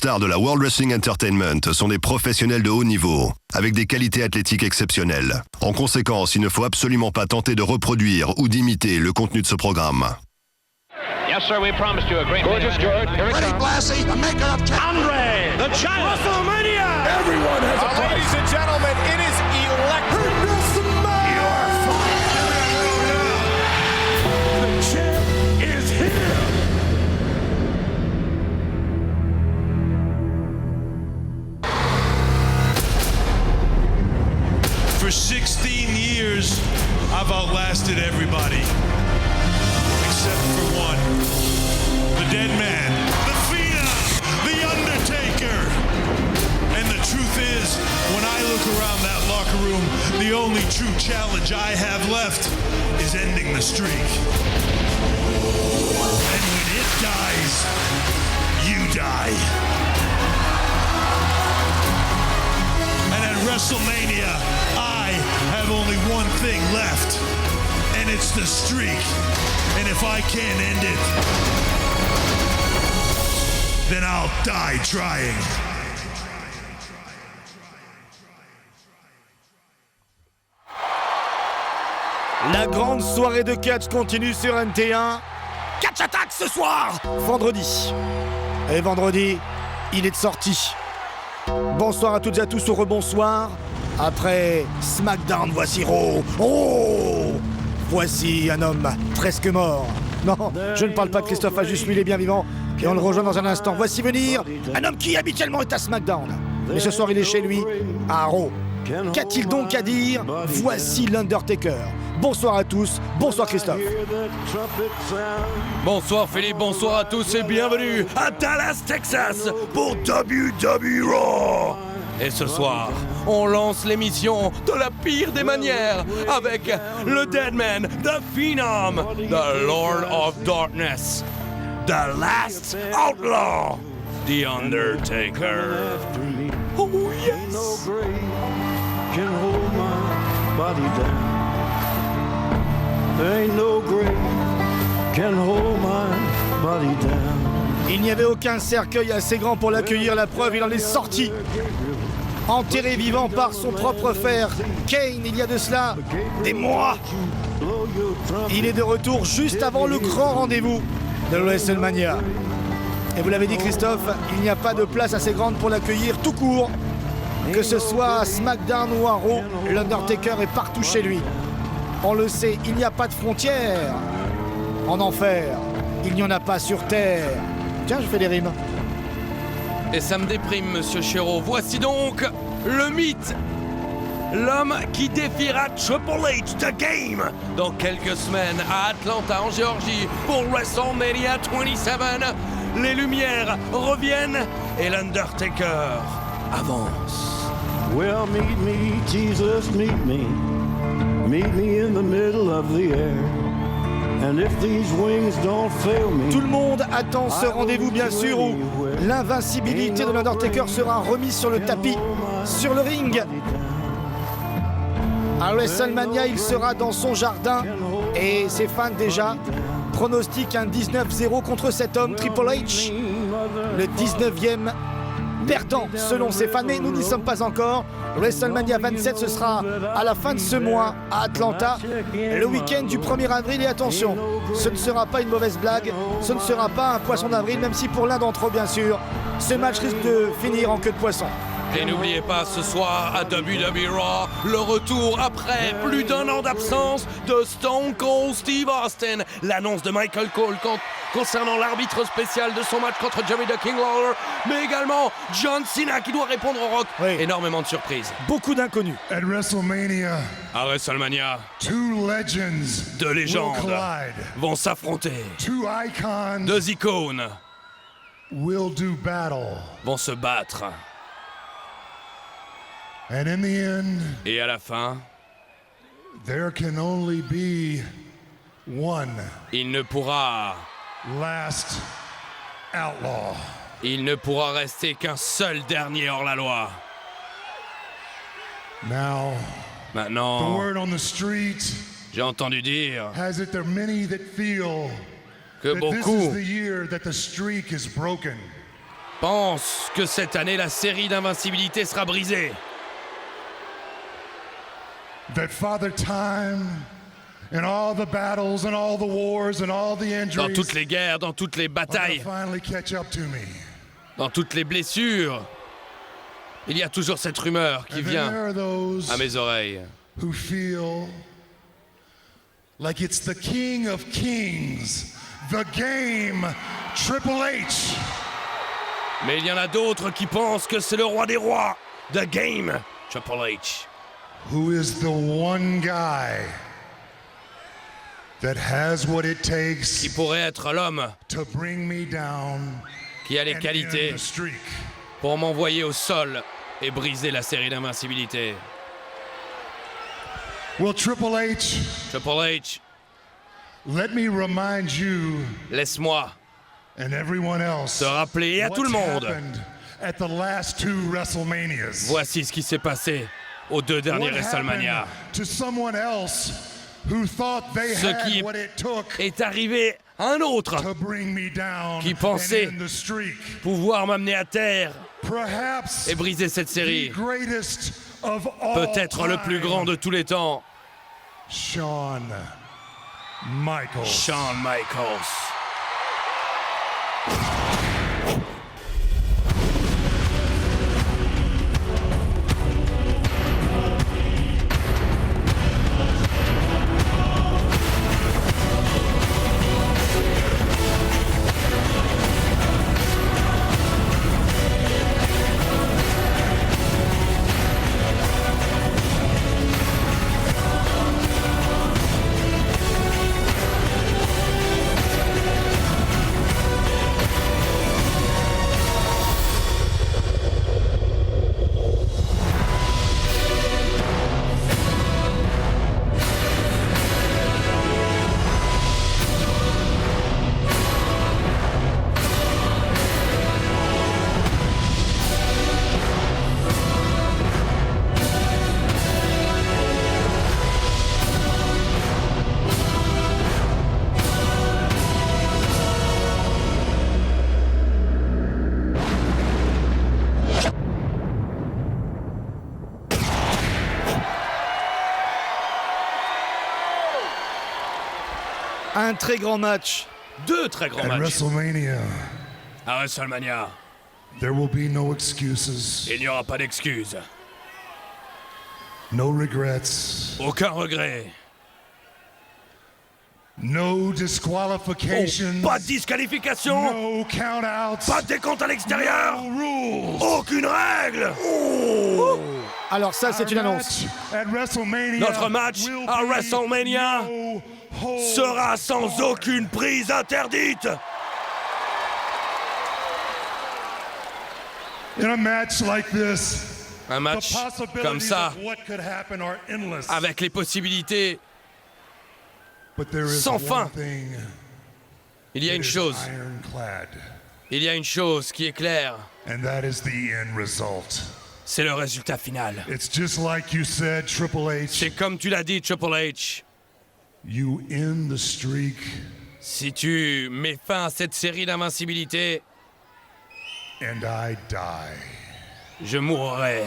Stars de la World Wrestling Entertainment sont des professionnels de haut niveau, avec des qualités athlétiques exceptionnelles. En conséquence, il ne faut absolument pas tenter de reproduire ou d'imiter le contenu de ce programme. Yes, sir, we promised you a great Gorgeous George, here it Freddie comes. Blassie, the maker of Andre, the giant. WrestleMania. Everyone has a price. Ladies and gentlemen, it is electric. You're fired. The champ is here. For 16 years, I've outlasted everybody. Except for one. The Dead Man. The Phenom. The Undertaker. And the truth is, when I look around that locker room, the only true challenge I have left is ending the streak. And when it dies, you die. And at WrestleMania, I have only one thing left, and it's the streak. And if I can't end it, then I'll die trying. La grande soirée de catch continue sur NT1. Catch Attack ce soir, vendredi. Et vendredi, il est de sortie. Bonsoir à toutes et à tous, au rebonsoir. Après SmackDown, voici Raw. Oh, voici un homme presque mort. Non, je ne parle pas de Christophe Ajus, lui il est bien vivant. Et on le rejoint dans un instant. Voici venir un homme qui habituellement est à SmackDown. Mais ce soir il est chez lui, à Raw. Qu'a-t-il donc à dire? Voici l'Undertaker. Bonsoir à tous, bonsoir Christophe. Bonsoir Philippe, bonsoir à tous et bienvenue à Dallas, Texas pour WWE Raw. Et ce soir, on lance l'émission de la pire des manières avec le Deadman, The Phenom, The Lord of Darkness, The Last Outlaw, The Undertaker. Oh yes! Can hold my body down. There ain't no grave can hold my body down. Il n'y avait aucun cercueil assez grand pour l'accueillir, la preuve, il en est sorti. Enterré vivant par son propre frère, Kane, il y a de cela des mois. Il est de retour juste avant le grand rendez-vous de WrestleMania. Et vous l'avez dit Christophe, il n'y a pas de place assez grande pour l'accueillir tout court. Que ce soit à SmackDown ou à Raw, l'Undertaker est partout chez lui. On le sait, il n'y a pas de frontières en enfer. Il n'y en a pas sur terre. Tiens, je fais des rimes. Et ça me déprime, monsieur Chéreau. Voici donc le mythe. L'homme qui défiera Triple H The Game dans quelques semaines à Atlanta, en Géorgie, pour WrestleMania 27. Les lumières reviennent et l'Undertaker avance. Well, meet me, Jesus, meet me. Meet me in the middle of the air. And if these wings don't fail me. Tout le monde attend ce rendez-vous, bien sûr, où l'invincibilité de l'Undertaker sera remise sur le tapis, sur le ring. À WrestleMania, il sera dans son jardin et ses fans déjà pronostiquent un 19-0 contre cet homme, Triple H, le 19e perdant selon ses fans, mais nous n'y sommes pas encore. WrestleMania 27, ce sera à la fin de ce mois à Atlanta, le week-end du 1er avril. Et attention, ce ne sera pas une mauvaise blague, ce ne sera pas un poisson d'avril, même si pour l'un d'entre eux, bien sûr, ce match risque de finir en queue de poisson. Et n'oubliez pas ce soir à WWE Raw, le retour après plus d'un an d'absence de Stone Cold Steve Austin. L'annonce de Michael Cole concernant l'arbitre spécial de son match contre Jerry the King Lawler, mais également John Cena qui doit répondre au Rock. Oui. Énormément de surprises. Beaucoup d'inconnus. At WrestleMania, À WrestleMania, two legends deux will légendes collide. vont s'affronter. Two icons Deux icônes will do battle. vont se battre. And in the end, Et à la fin, there can only be one il ne pourra rester qu'un seul dernier hors-la-loi. Now, the Maintenant, word on the street j'ai entendu dire has it there are many that feel que that this is beaucoup the year that the streak is broken. pense que cette année, la série d'invincibilité sera brisée. That Father Time, in all the battles and all the wars and all the injuries, Dans toutes les guerres, dans toutes les are gonna batailles, finally catch up to me. dans toutes les blessures, il y a toujours cette rumeur qui And then vient there are those à mes oreilles. who feel like it's the King of Kings, the game, Triple H. Mais il y en a d'autres qui pensent que c'est le roi des rois, The Game, Triple H. Who is the one guy that has what it takes Qui pourrait être l'homme to bring me down qui a les and end qualités the streak. pour m'envoyer au sol et briser la série d'invincibilité. Well, Triple H, Triple H, let me remind you laisse-moi and everyone else te rappeler, et à tout le what's monde, happened at the last two WrestleManias. voici ce qui s'est passé aux 2 derniers What WrestleMania. happened to someone else who thought they Ce had qui what it took est arrivé à un autre to bring me down qui pensait and end the streak. pouvoir m'amener à terre Perhaps et briser cette the série. greatest of all Peut-être le plus grand de tous les temps, Shawn Michaels. Shawn Michaels. Un très grand match. 2 très grands At matchs WrestleMania, à WrestleMania. there will be no excuses, Il n'y aura pas d'excuses, no regrets, aucun regret, no disqualifications, pas de disqualification, no countouts, pas de décompte à l'extérieur, no rules. aucune règle. Alors ça, c'est une Our annonce. match at WrestleMania Notre match will à be WrestleMania no holds sera sans barred. aucune prise interdite. In a match like this, Un the match comme possibilities ça, of what could happen are endless. avec les possibilités But there is sans one fin. thing Il y a that une is chose, ironclad, il y a une chose qui est claire, and that is the end result. c'est le résultat final. It's just like you said, Triple H. C'est comme tu l'as dit, Triple H. You end the streak, Si tu mets fin à cette série d'invincibilité, and I die. je mourrai.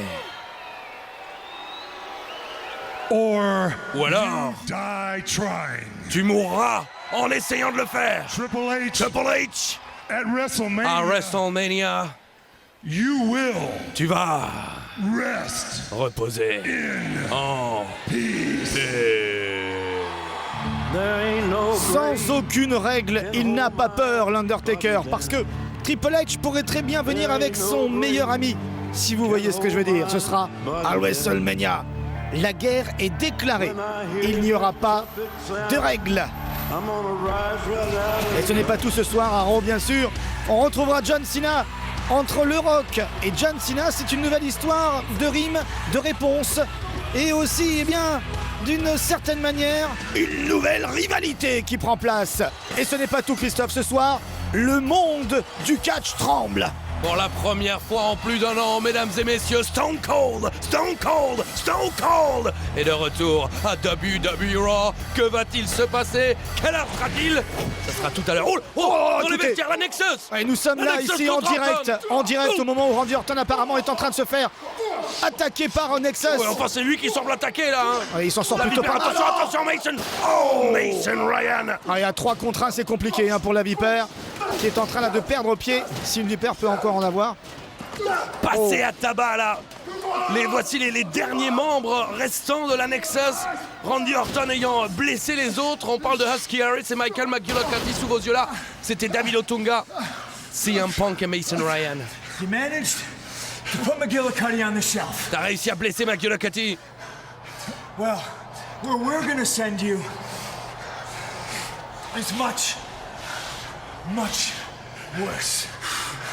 Or Ou alors, you die trying. tu mourras en essayant de le faire. Triple H Triple H, at WrestleMania, à WrestleMania, you will tu vas rest reposer en paix. Sans aucune règle, il n'a pas peur, l'Undertaker, parce que Triple H pourrait très bien venir avec son meilleur ami. Si vous voyez ce que je veux dire, ce sera à WrestleMania. La guerre est déclarée. Il n'y aura pas de règles. Et ce n'est pas tout ce soir à Raw, bien sûr. On retrouvera John Cena entre Le Rock et John Cena. C'est une nouvelle histoire de rimes, de réponses et aussi, eh bien, d'une certaine manière, une nouvelle rivalité qui prend place. Et ce n'est pas tout, Christophe, ce soir, le monde du catch tremble. Pour la première fois en plus d'un an, mesdames et messieurs, Stone Cold est de retour à WWE Raw. Que va-t-il se passer? Quelle heure sera-t-il? Ça sera tout à l'heure. Dans les vestiaires, la Nexus. Et nous sommes là ici en direct au moment où Randy Orton apparemment est en train de se faire attaquer par Nexus. Ouais, enfin c'est lui qui semble attaquer là. Il s'en sort La plutôt Vipère, pas mal. attention Mason. Mason Ryan. Il y a 3 contre 1, c'est compliqué pour la Vipère qui est en train là de perdre pied. Si une Vipère peut encore en avoir. Passé à tabac là. Voici les derniers membres restants de la Nexus. Randy Orton ayant blessé les autres. On parle de Husky Harris et Michael McGillicuddy sous vos yeux là. C'était David Otunga, CM Punk et Mason Ryan. You managed to put McGillicuddy on the shelf. T'as réussi à blesser McGillicuddy. Well, where we're gonna send you is much worse.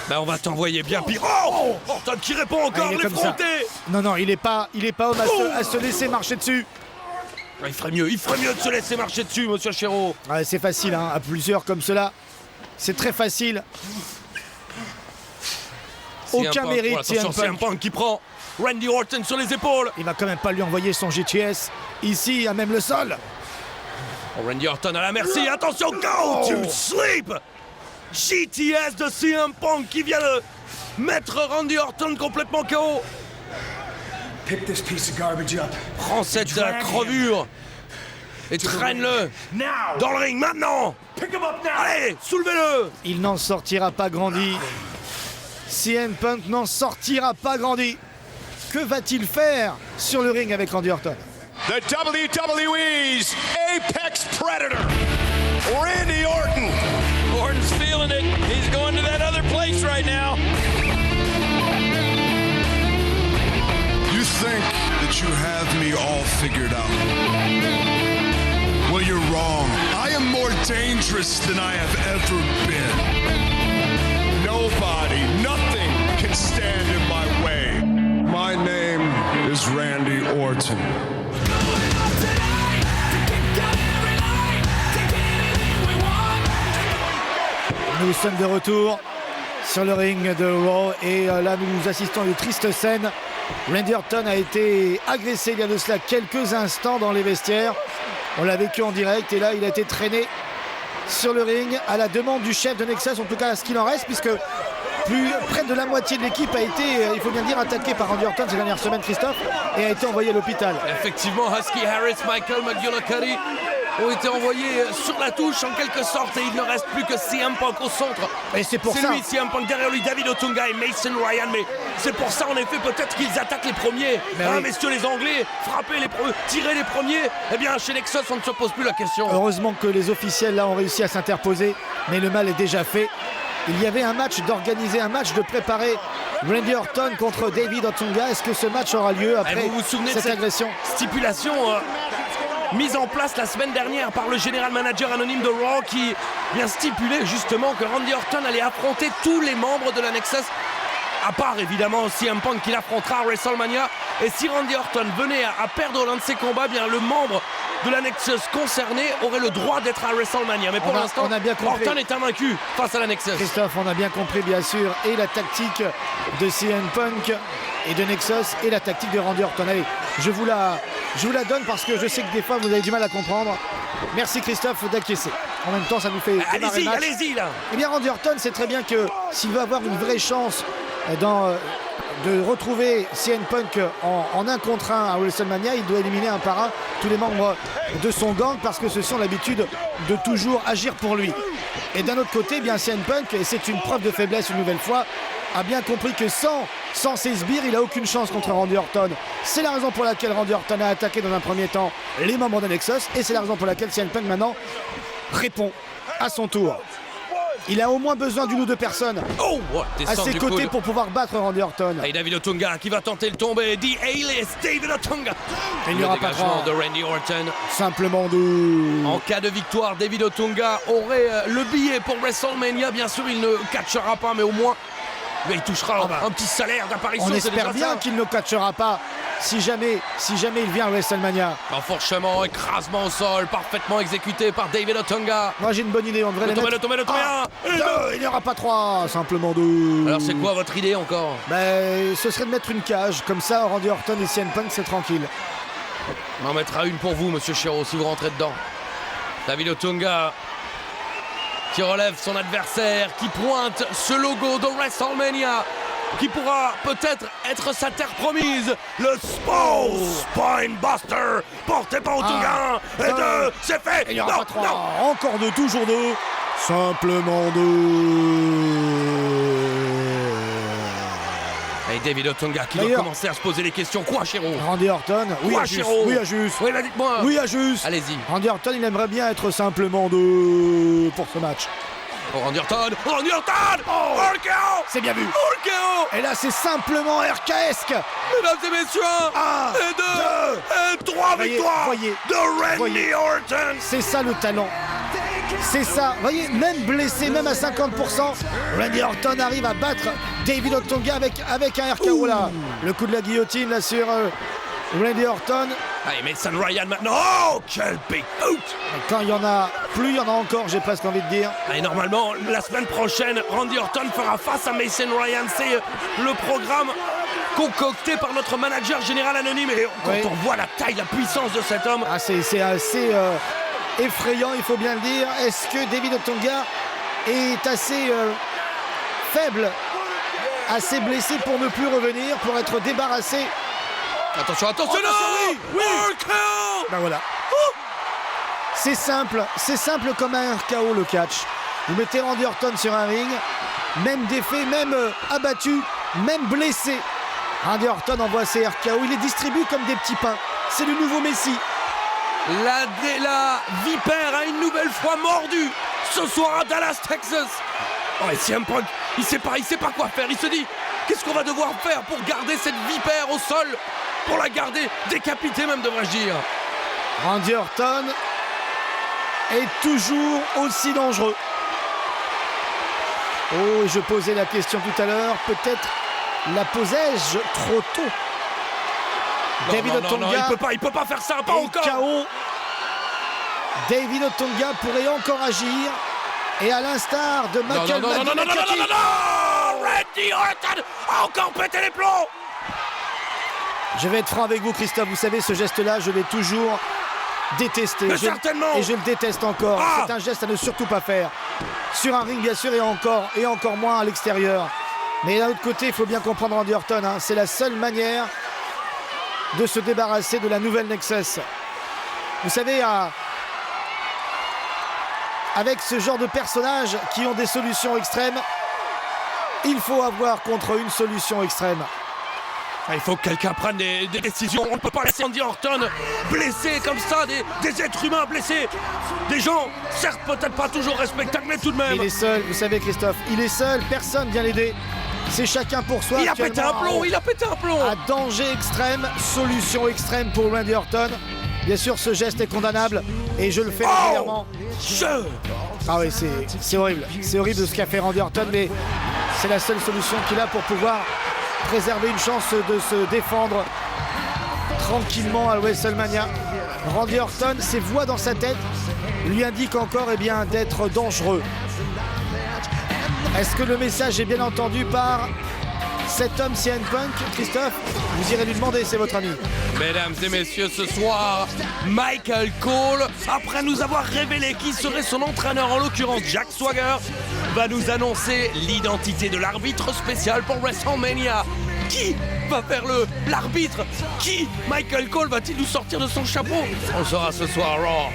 Ben on va t'envoyer bien pire. Oh, Orton qui répond encore, Il est comme ça. l'effronté. Non, il est pas homme à se laisser marcher dessus. Il ferait mieux de se laisser marcher dessus, monsieur Chéreau. Ouais, c'est facile, à plusieurs comme cela. C'est très facile. Aucun mérite, attention, CM Punk qui prend Randy Orton sur les épaules. Il va quand même pas lui envoyer son GTS ici, à même le sol. Oh, Randy Orton à la merci, attention, go to sleep. GTS de CM Punk qui vient de mettre Randy Orton complètement KO. Pick this piece of garbage up. Prends cette crevure et traîne-le dans le ring maintenant. Pick him up now. Allez, soulevez-le. Il n'en sortira pas grandi. CM Punk n'en sortira pas grandi. Que va-t-il faire sur le ring avec Randy Orton? The WWE's Apex Predator, Randy Orton. Orton's feeling it. He's going to that other place right now. You think that you have me all figured out? Well, you're wrong. I am more dangerous than I have ever been. Nobody, nothing can stand in my way. My name is Randy Orton. Nous sommes de retour sur le ring de Raw et là nous assistons à une triste scène. Randy Orton a été agressé il y a de cela quelques instants dans les vestiaires. On l'a vécu en direct et là il a été traîné sur le ring à la demande du chef de Nexus, en tout cas à ce qu'il en reste, puisque près de la moitié de l'équipe a été, il faut bien dire, attaquée par Randy Orton ces dernières semaines, Christophe, et a été envoyé à l'hôpital. Effectivement, Husky Harris, Michael McGillicuddy ont été envoyés sur la touche en quelque sorte et il ne reste plus que CM Punk au centre. Et c'est pour ça. C'est lui, CM Punk, derrière lui David Otunga et Mason Ryan, mais c'est pour ça en effet peut-être qu'ils attaquent les premiers. Oui. Messieurs les Anglais, frapper les premiers, tirer les premiers. Eh bien chez Nexus on ne se pose plus la question. Heureusement que les officiels là ont réussi à s'interposer, mais le mal est déjà fait. Il y avait un match d'organiser, un match de préparer Randy Orton contre David Otunga. Est-ce que ce match aura lieu après vous vous souvenez cette de agression? Stipulation mise en place la semaine dernière par le général manager anonyme de Raw qui vient stipuler justement que Randy Orton allait affronter tous les membres de la Nexus, à part évidemment CM Punk qui l'affrontera à WrestleMania. Et si Randy Orton venait à perdre l'un de ses combats, bien le membre de la Nexus concerné aurait le droit d'être à WrestleMania. Mais pour l'instant, Orton est invaincu face à la Nexus. Christophe, on a bien compris bien sûr, et la tactique de CM Punk et de Nexus et la tactique de Randy Orton. Allez, je vous la donne parce que je sais que des fois vous avez du mal à comprendre. Merci Christophe d'acquiescer. En même temps, ça nous fait démarrer le match. Allez-y là. Eh bien, Randy Orton sait très bien que s'il veut avoir une vraie chance de retrouver CM Punk en 1 contre 1 à WrestleMania, il doit éliminer un par un tous les membres de son gang parce que ce sont l'habitude de toujours agir pour lui. Et d'un autre côté, bien CM Punk, et c'est une preuve de faiblesse une nouvelle fois, a bien compris que sans ses sbires, il n'a aucune chance contre Randy Orton. C'est la raison pour laquelle Randy Orton a attaqué dans un premier temps les membres de Nexus et c'est la raison pour laquelle CM Punk maintenant répond à son tour. Il a au moins besoin d'une ou deux personnes à ses côtés pour pouvoir battre Randy Orton. Et David Otunga qui va tenter le tomber. The A-list, David Otunga. Il n'y aura pas de Randy Orton. Simplement de... En cas de victoire, David Otunga aurait le billet pour WrestleMania. Bien sûr, il ne catchera pas, mais au moins, Mais il touchera un petit salaire d'apparition. On c'est espère déjà bien ça. qu'il ne catchera pas si jamais il vient à WrestleMania. Renforcement, écrasement au sol, parfaitement exécuté par David Otunga. Moi j'ai une bonne idée, on devrait les mettre... Le tomber, Ah, un, et deux, deux. il n'y aura pas 3, simplement 2. Alors c'est quoi votre idée encore? Ce serait de mettre une cage, comme ça Randy Orton et CM Punk c'est tranquille. On en mettra une pour vous, monsieur Chiro, si vous rentrez dedans. David Otunga qui relève son adversaire, qui pointe ce logo de WrestleMania, qui pourra peut-être être sa terre promise, le Spinebuster, porté par Otunga. Et 2, c'est fait. Il n'y aura Non, pas 3, non. encore 2, toujours 2, simplement 2. Et David Otunga qui doit D'ailleurs- commencer à se poser les questions. Quoi, Chiro? Randy Orton, oui Quoi, à juste, Chiro? oui à juste, Oui, là, dites-moi. oui à juste. Allez-y. Randy Orton il aimerait bien être simplement 2 pour ce match. Oh, Randy Orton. Randy Orton. Oh. RKO. C'est bien vu. RKO. Et là c'est simplement RKesque. Mesdames et messieurs, 1, et 2, et 3 Voyez, victoires voyez, de Randy voyez. Orton. C'est ça le talent. C'est ça. Voyez, même blessé, même à 50%, Randy Orton arrive à battre David Otunga avec un RKO là. Le coup de la guillotine là sur Randy Orton. Allez, Mason Ryan maintenant. Oh, quel big out. Et quand il y en a plus, il y en a encore, j'ai presque envie de dire. Et normalement, la semaine prochaine, Randy Orton fera face à Mason Ryan. C'est le programme concocté par notre manager général anonyme. Et quand Oui. on voit la taille, la puissance de cet homme, Ah, c'est assez effrayant, il faut bien le dire. Est-ce que David Otunga est assez faible, assez blessé pour ne plus revenir, pour être débarrassé? attention, attention, Oh, non. oui. RKO. Ben voilà. C'est simple comme un RKO le catch. Vous mettez Randy Orton sur un ring, même défait, même abattu, même blessé. Randy Orton envoie ses RKO, il les distribue comme des petits pains. C'est le nouveau Messi. La vipère a une nouvelle fois mordu ce soir à Dallas, Texas. Oh, et CM Punk, il sait pas quoi faire. Il se dit, qu'est-ce qu'on va devoir faire pour garder cette vipère au sol, pour la garder décapitée même, devrais-je dire. Randy Orton est toujours aussi dangereux. Oh, je posais la question tout à l'heure, peut-être la posais-je trop tôt? Non, David non, non, Otunga il peut pas faire ça, pas est encore. KO. David Otunga pourrait encore agir. Et à l'instar de Michael non, Randy Orton a encore pété les plombs. Je vais être franc avec vous, Christophe. Vous savez, ce geste-là, je l'ai toujours détesté. Mais certainement. Et je le déteste encore. Ah. C'est un geste à ne surtout pas faire. Sur un ring, bien sûr, et encore moins à l'extérieur. Mais d'un autre côté, il faut bien comprendre Randy Orton. Hein. C'est la seule manière de se débarrasser de la nouvelle Nexus. Vous savez, avec ce genre de personnages qui ont des solutions extrêmes, il faut avoir contre une solution extrême. Il faut que quelqu'un prenne des décisions. On ne peut pas laisser Randy Orton blessé comme ça, des êtres humains blessés. Des gens, certes peut-être pas toujours respectables, mais tout de même. Il est seul, vous savez Christophe, il est seul, personne vient l'aider. C'est chacun pour soi. Il a pété un plomb, il a pété un plomb. À danger extrême, solution extrême pour Randy Orton. Bien sûr, ce geste est condamnable et je le fais régulièrement. Ah oui, c'est horrible. C'est horrible de ce qu'a fait Randy Orton, mais c'est la seule solution qu'il a pour pouvoir préserver une chance de se défendre tranquillement à WrestleMania. Randy Orton, ses voix dans sa tête lui indiquent encore d'être dangereux. Est-ce que le message est bien entendu par cet homme CM Punk? Christophe, vous irez lui demander, c'est votre ami. Mesdames et messieurs, ce soir, Michael Cole, après nous avoir révélé qui serait son entraîneur, en l'occurrence Jack Swagger, va nous annoncer l'identité de l'arbitre spécial pour WrestleMania. Qui va faire l'arbitre? Qui Michael Cole va-t-il nous sortir de son chapeau? On le saura ce soir, Raw.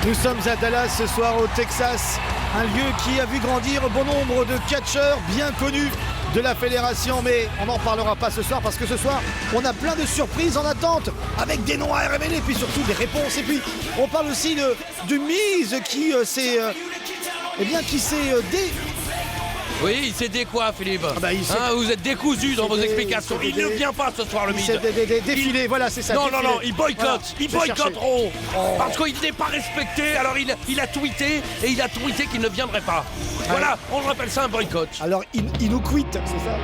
Nous sommes à Dallas ce soir au Texas, un lieu qui a vu grandir bon nombre de catcheurs bien connus de la fédération, mais on n'en parlera pas ce soir parce que ce soir on a plein de surprises en attente avec des noms à révéler, puis surtout des réponses, et puis on parle aussi de Miz qui s'est Oui, il s'est décoiffé, Philippe. bah, il s'est- Vous êtes décousu dans vos explications. Il ne vient pas ce soir, le Il mythe. s'est défilé, voilà, c'est ça. Non, défilé. non, il boycotte. Voilà, Il je boycotte cherchais. Raw. Oh. Parce qu'il n'est pas respecté. Alors il a tweeté et il a tweeté qu'il ne viendrait pas. Voilà, on rappelle ça un boycott. Alors, il nous quitte, c'est ça.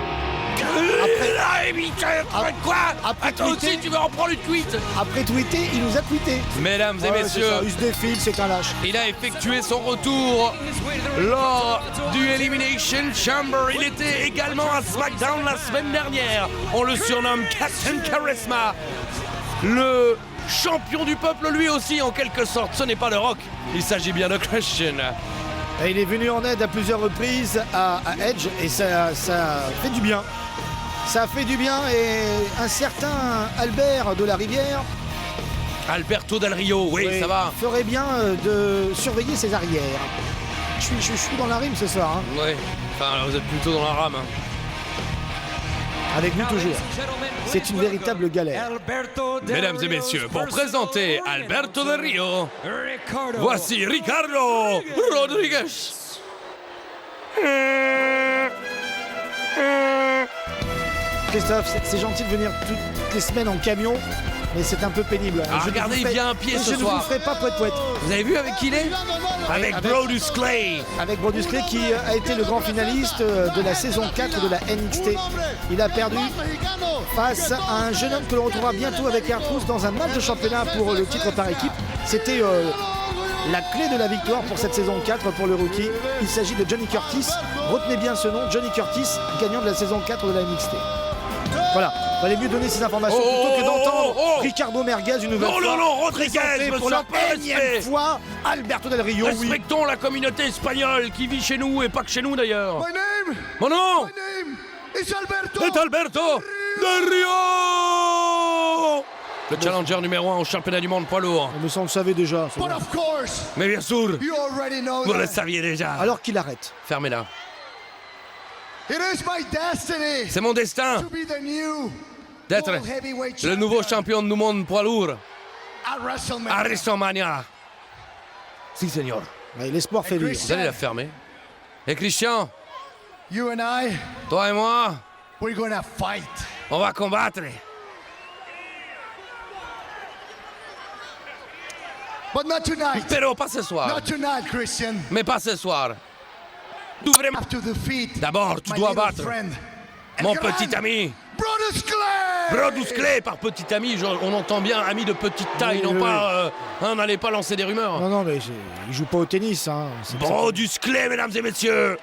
Quoi après Toi aussi, tweeter- tu veux en prendre une tweet. Après tweeter, il nous a tweeté. Mesdames et Ouais, c'est messieurs, ça, il se défile, c'est un lâche. il a effectué son retour lors du Elimination Chamber. Il était également à SmackDown la semaine dernière. On le surnomme Captain Charisma. Le champion du peuple, lui aussi, en quelque sorte. Ce n'est pas le Rock, il s'agit bien de Christian. Et il est venu en aide à plusieurs reprises à Edge et ça fait du bien. Ça fait du bien et un certain Albert de la Rivière Alberto Del Rio, oui, ça va. ferait bien de surveiller ses arrières. Je suis dans la rime ce soir, hein. Oui, enfin, vous êtes plutôt dans la rame. Hein. Avec nous toujours. C'est une véritable galère. Mesdames et messieurs, pour présenter Alberto Del Rio, voici Ricardo Rodriguez. Christophe, c'est gentil de venir toutes les semaines en camion, mais c'est un peu pénible. Ah, Je ne regardez, vous il ferai- vient à pied ce Je ne soir. vous ferai pas poète-poète. Vous avez vu avec qui il est? Avec Brodus Clay. Avec Brodus Clay qui a été le grand finaliste de la saison 4 de la NXT. Il a perdu face à un jeune homme que l'on retrouvera bientôt avec R-Truth dans un match de championnat pour le titre par équipe. C'était la clé de la victoire pour cette saison 4 pour le rookie. Il s'agit de Johnny Curtis. Retenez bien ce nom, Johnny Curtis, gagnant de la saison 4 de la NXT. Voilà, il valait mieux donner ces informations plutôt que d'entendre Ricardo Merguez une nouvelle fois. Non, Rodriguez, présenter pour monsieur, la un peu de énième respect. fois Alberto Del Rio. Oui. Respectons la communauté espagnole qui vit chez nous et pas que chez nous d'ailleurs. My name, Mon nom my name is Alberto. est Alberto Del Rio. Le challenger numéro 1 au championnat du monde poids lourd. Mais ça on le savait déjà. c'est But bon. of course, Mais bien sûr, you already know vous le that. saviez déjà. Alors qu'il arrête. Fermez-la. It is my destiny C'est mon destin to be the new d'être world heavyweight le nouveau champion champion du monde poids lourd at WrestleMania. à WrestleMania. Si, seigneur. Ouais, l'espoir fait vivre. Vous allez la fermer. Et Christian, You and I, toi et moi, we're gonna fight. on va combattre. But not tonight. Pero pas ce soir. Not tonight, Christian. Mais pas ce soir. Tu vraiment... Have to defeat D'abord, tu my dois little battre friend, El mon Gran petit ami. Brodus Clay. Brodus Clay, par petit ami, on entend bien ami de petite taille, Oui, non oui, pas... n'allez pas lancer des rumeurs. Non, non, mais il joue pas au tennis. Hein. Brodus Clay, mesdames et messieurs.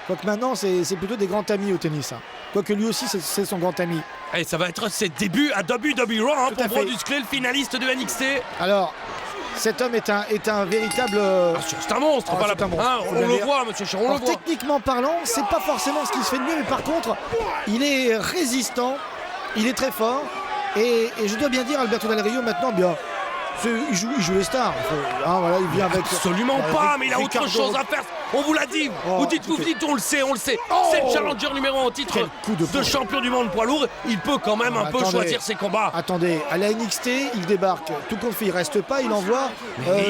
Quoique maintenant, c'est plutôt des grands amis au tennis. Hein. Quoique lui aussi, c'est son grand ami. Et ça va être ses débuts à WWE Raw Tout pour à fait. Brodus Clay, le finaliste de NXT. Alors, cet homme est un véritable... C'est un monstre, Ah, pas c'est un monstre, faut on bien le dire. voit, monsieur Chéron, on Alors, le voit. techniquement parlant, c'est pas forcément ce qui se fait de mieux, mais par contre, il est résistant, il est très fort, et je dois bien dire, Alberto Del Rio, maintenant, bien, il joue les stars. Hein, voilà, il vient avec... Absolument pas, mais il a autre Ricardo- chose à faire. On vous l'a dit. Oh, Vous dites, on le sait, on le sait. C'est le challenger numéro 1 au titre Quel coup de poing. champion du monde poids lourd. Il peut quand même un peu Attendez. choisir ses combats. Attendez, à la NXT, il débarque, tout compte fait, il reste pas, il envoie...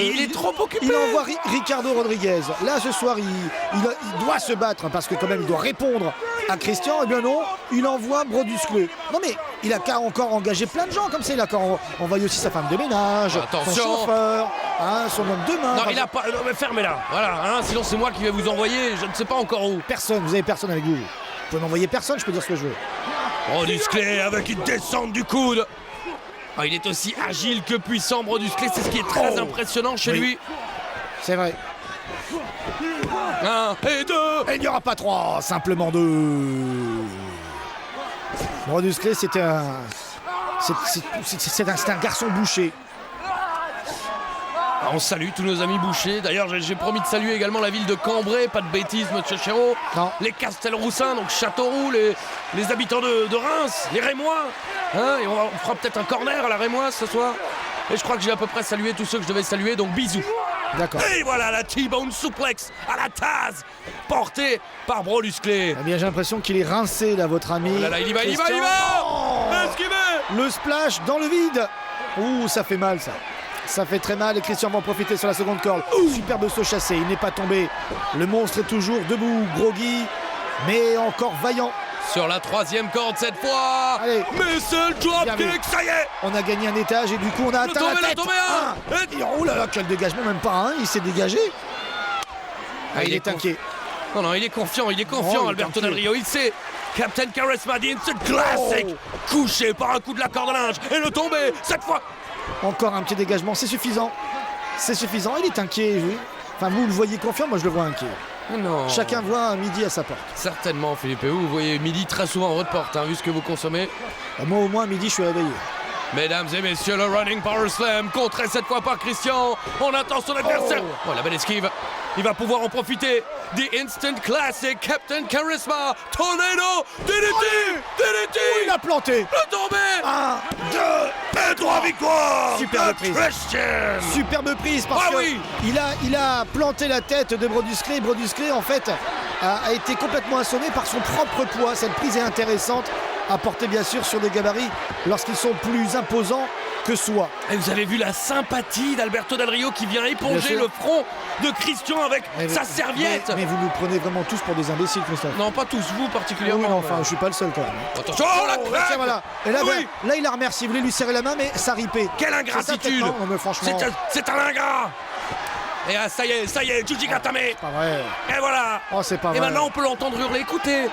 il est trop occupé. Il envoie Ricardo Rodriguez. Là, ce soir, il doit se battre, parce que quand même, il doit répondre à Christian. Eh bien non, il envoie Brodus Clay. Non mais, il a qu'à encore engager plein de gens comme ça. Il a qu'à envoyer aussi sa femme de ménage, Attention. son chauffeur, hein, son homme de main. Non, Enfin, il a pas. Non, mais fermez-la. Voilà, hein, sinon c'est moi qui vais vous envoyer. Je ne sais pas encore où. Personne, vous avez personne avec vous. Vous pouvez m'envoyer personne, je peux dire ce que je veux. Brodus Clay avec une descente du coude. Ah, il est aussi agile que puissant, Brodus Clay. C'est ce qui est très impressionnant chez Oui. lui. C'est vrai. 1 et 2. Et il n'y aura pas 3, simplement 2. Brodus Clay, c'est un garçon bouché. On salue tous nos amis bouchers. D'ailleurs, j'ai promis de saluer également la ville de Cambrai. Pas de bêtises, monsieur Chéreau. Non. Les Castelroussins, donc Châteauroux, les habitants de Reims, les Rémois. Hein, et on fera peut-être un corner à la Rémoise ce soir. Et je crois que j'ai à peu près salué tous ceux que je devais saluer, donc bisous. D'accord. Et voilà la T-Bone Suplex à la Taz, portée par Brodus Clay. Eh bien, j'ai l'impression qu'il est rincé, là, votre ami. Oh là là, il y va, il y va, il y Christian. va. Oh, Esquivé. le splash dans le vide. Ouh, ça fait mal, ça. Ça fait très mal et Christian va en profiter sur la seconde corde. Superbe saut chassé, il n'est pas tombé. Le monstre est toujours debout, groggy. mais encore vaillant. Sur la 3e corde cette fois. Allez. Mais c'est le dropkick, ça y est. On a gagné un étage et du coup on a atteint la tête. Oh là là, quel dégagement, même pas un, il s'est dégagé. Il est inquiet. Non, il est confiant, Oh, Alberto Del Rio, il sait. Captain Charisma, the instant classic. Couché par un coup de la corde à linge et le tombé, cette fois. Encore un petit dégagement, c'est suffisant. C'est suffisant, il est inquiet. Oui. Enfin, vous le voyez confiant, moi je le vois inquiet. Non. Chacun voit un Midi à sa porte. Certainement, Philippe. Vous voyez Midi très souvent en votre porte, vu ce que vous consommez. Moi, au moins, à midi, je suis réveillé. Mesdames et messieurs, le Running Power Slam, contré cette fois par Christian. On attend son adversaire. Oh, la belle esquive. Il va pouvoir en profiter. The Instant Classic, Captain Charisma, Tornado, DDT. Il a planté. Le tombé. 1, 2 et 3 victoires. Superbe prise. Christian. Superbe prise parce que il a planté la tête de Brodusklé. Brodusklé, en fait, a été complètement assommé par son propre poids. Cette prise est intéressante, à porter bien sûr sur des gabarits lorsqu'ils sont plus imposants que soi. Et vous avez vu la sympathie d'Alberto Del Rio qui vient éponger le front de Christian avec sa serviette. Mais vous nous prenez vraiment tous pour des imbéciles, Christophe. Non, pas tous, vous particulièrement. Oui, mais enfin, je suis pas le seul quand même. Attention, la claque. Tiens, voilà. Et là, là, il a remercié. Il voulait lui serrer la main, mais ça ripait. Quelle ingratitude. Non, mais franchement. C'est un ingrat. Et ça y est, Juji Gatame. Pas vrai. Et voilà. Oh, c'est pas vrai. Et maintenant, on peut l'entendre hurler. Écoutez,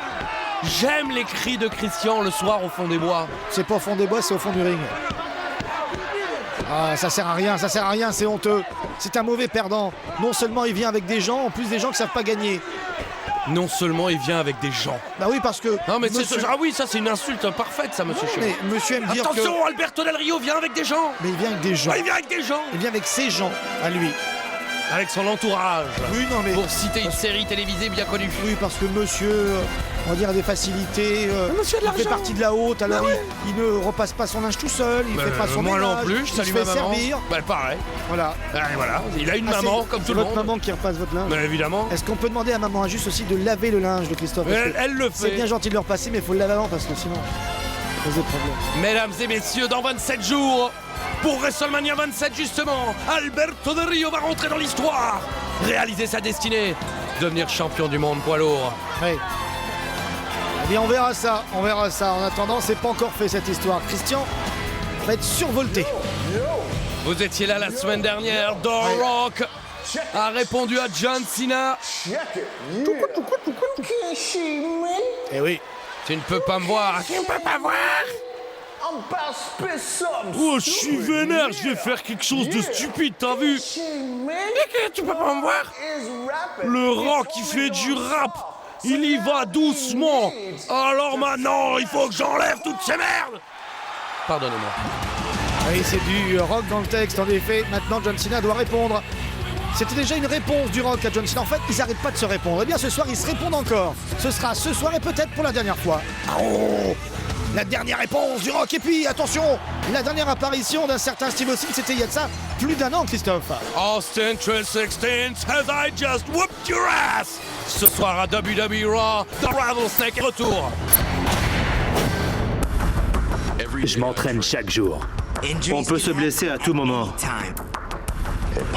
j'aime les cris de Christian le soir au fond des bois. C'est pas au fond des bois, c'est au fond du ring. Ah, ça sert à rien, c'est honteux. C'est un mauvais perdant. Non seulement il vient avec des gens, en plus des gens qui savent pas gagner. Non seulement il vient avec des gens. Bah oui, parce que... Non mais monsieur... Ah oui, ça c'est une insulte parfaite, ça, monsieur Chéreau. Mais monsieur aime dire Attention, que... Alberto Del Rio vient avec des gens. Mais il vient avec des gens. Ah, il vient avec des gens. Il vient avec ses gens, à lui. Avec son entourage. Oui, non mais... Pour citer une série télévisée bien connue. Oui, parce que monsieur, on va dire, a des facilités. Monsieur a de il fait partie de la haute, alors il ne repasse pas son linge tout seul, il fait pas son moi ménage, non plus, je salue ma maman. Servir. Bah pareil. Voilà. Voilà. Il a une maman comme tout le monde. Votre maman qui repasse votre linge. Mais évidemment. Est-ce qu'on peut demander à maman Juste aussi de laver le linge de Christophe? Elle le fait. C'est bien gentil de le repasser, mais il faut le laver avant parce que sinon, ça pose des problèmes. Mesdames et messieurs, dans 27 jours, pour WrestleMania 27 justement, Alberto Del Rio va rentrer dans l'histoire, réaliser sa destinée, devenir champion du monde poids lourd. Oui. Eh bien, on verra ça. En attendant, c'est pas encore fait cette histoire. Christian va être survolté. Vous étiez là la semaine dernière, The Rock a répondu à John Cena. Eh oui. Tu ne peux pas me voir. Tu ne peux pas voir. Oh, je suis vénère, je vais faire quelque chose de stupide, t'as vu? Tu peux pas me voir. Le Rock qui fait du rap, il y va doucement. Alors maintenant, il faut que j'enlève toutes ces merdes. Pardonnez-moi. Oui, c'est du Rock dans le texte, en effet. Maintenant, John Cena doit répondre. C'était déjà une réponse du Rock à John Cena. En fait, ils n'arrêtent pas de se répondre. Eh bien, ce soir, ils se répondent encore. Ce sera ce soir et peut-être pour la dernière fois. Oh, la dernière réponse du Rock. Et puis, attention, la dernière apparition d'un certain Steve Austin, c'était il y a de ça plus d'un an, Christophe. Austin 316 has I just whooped your ass. Ce soir à WWE Raw, The Rattlesnake est retour. Je m'entraîne chaque jour. On peut se blesser à tout moment.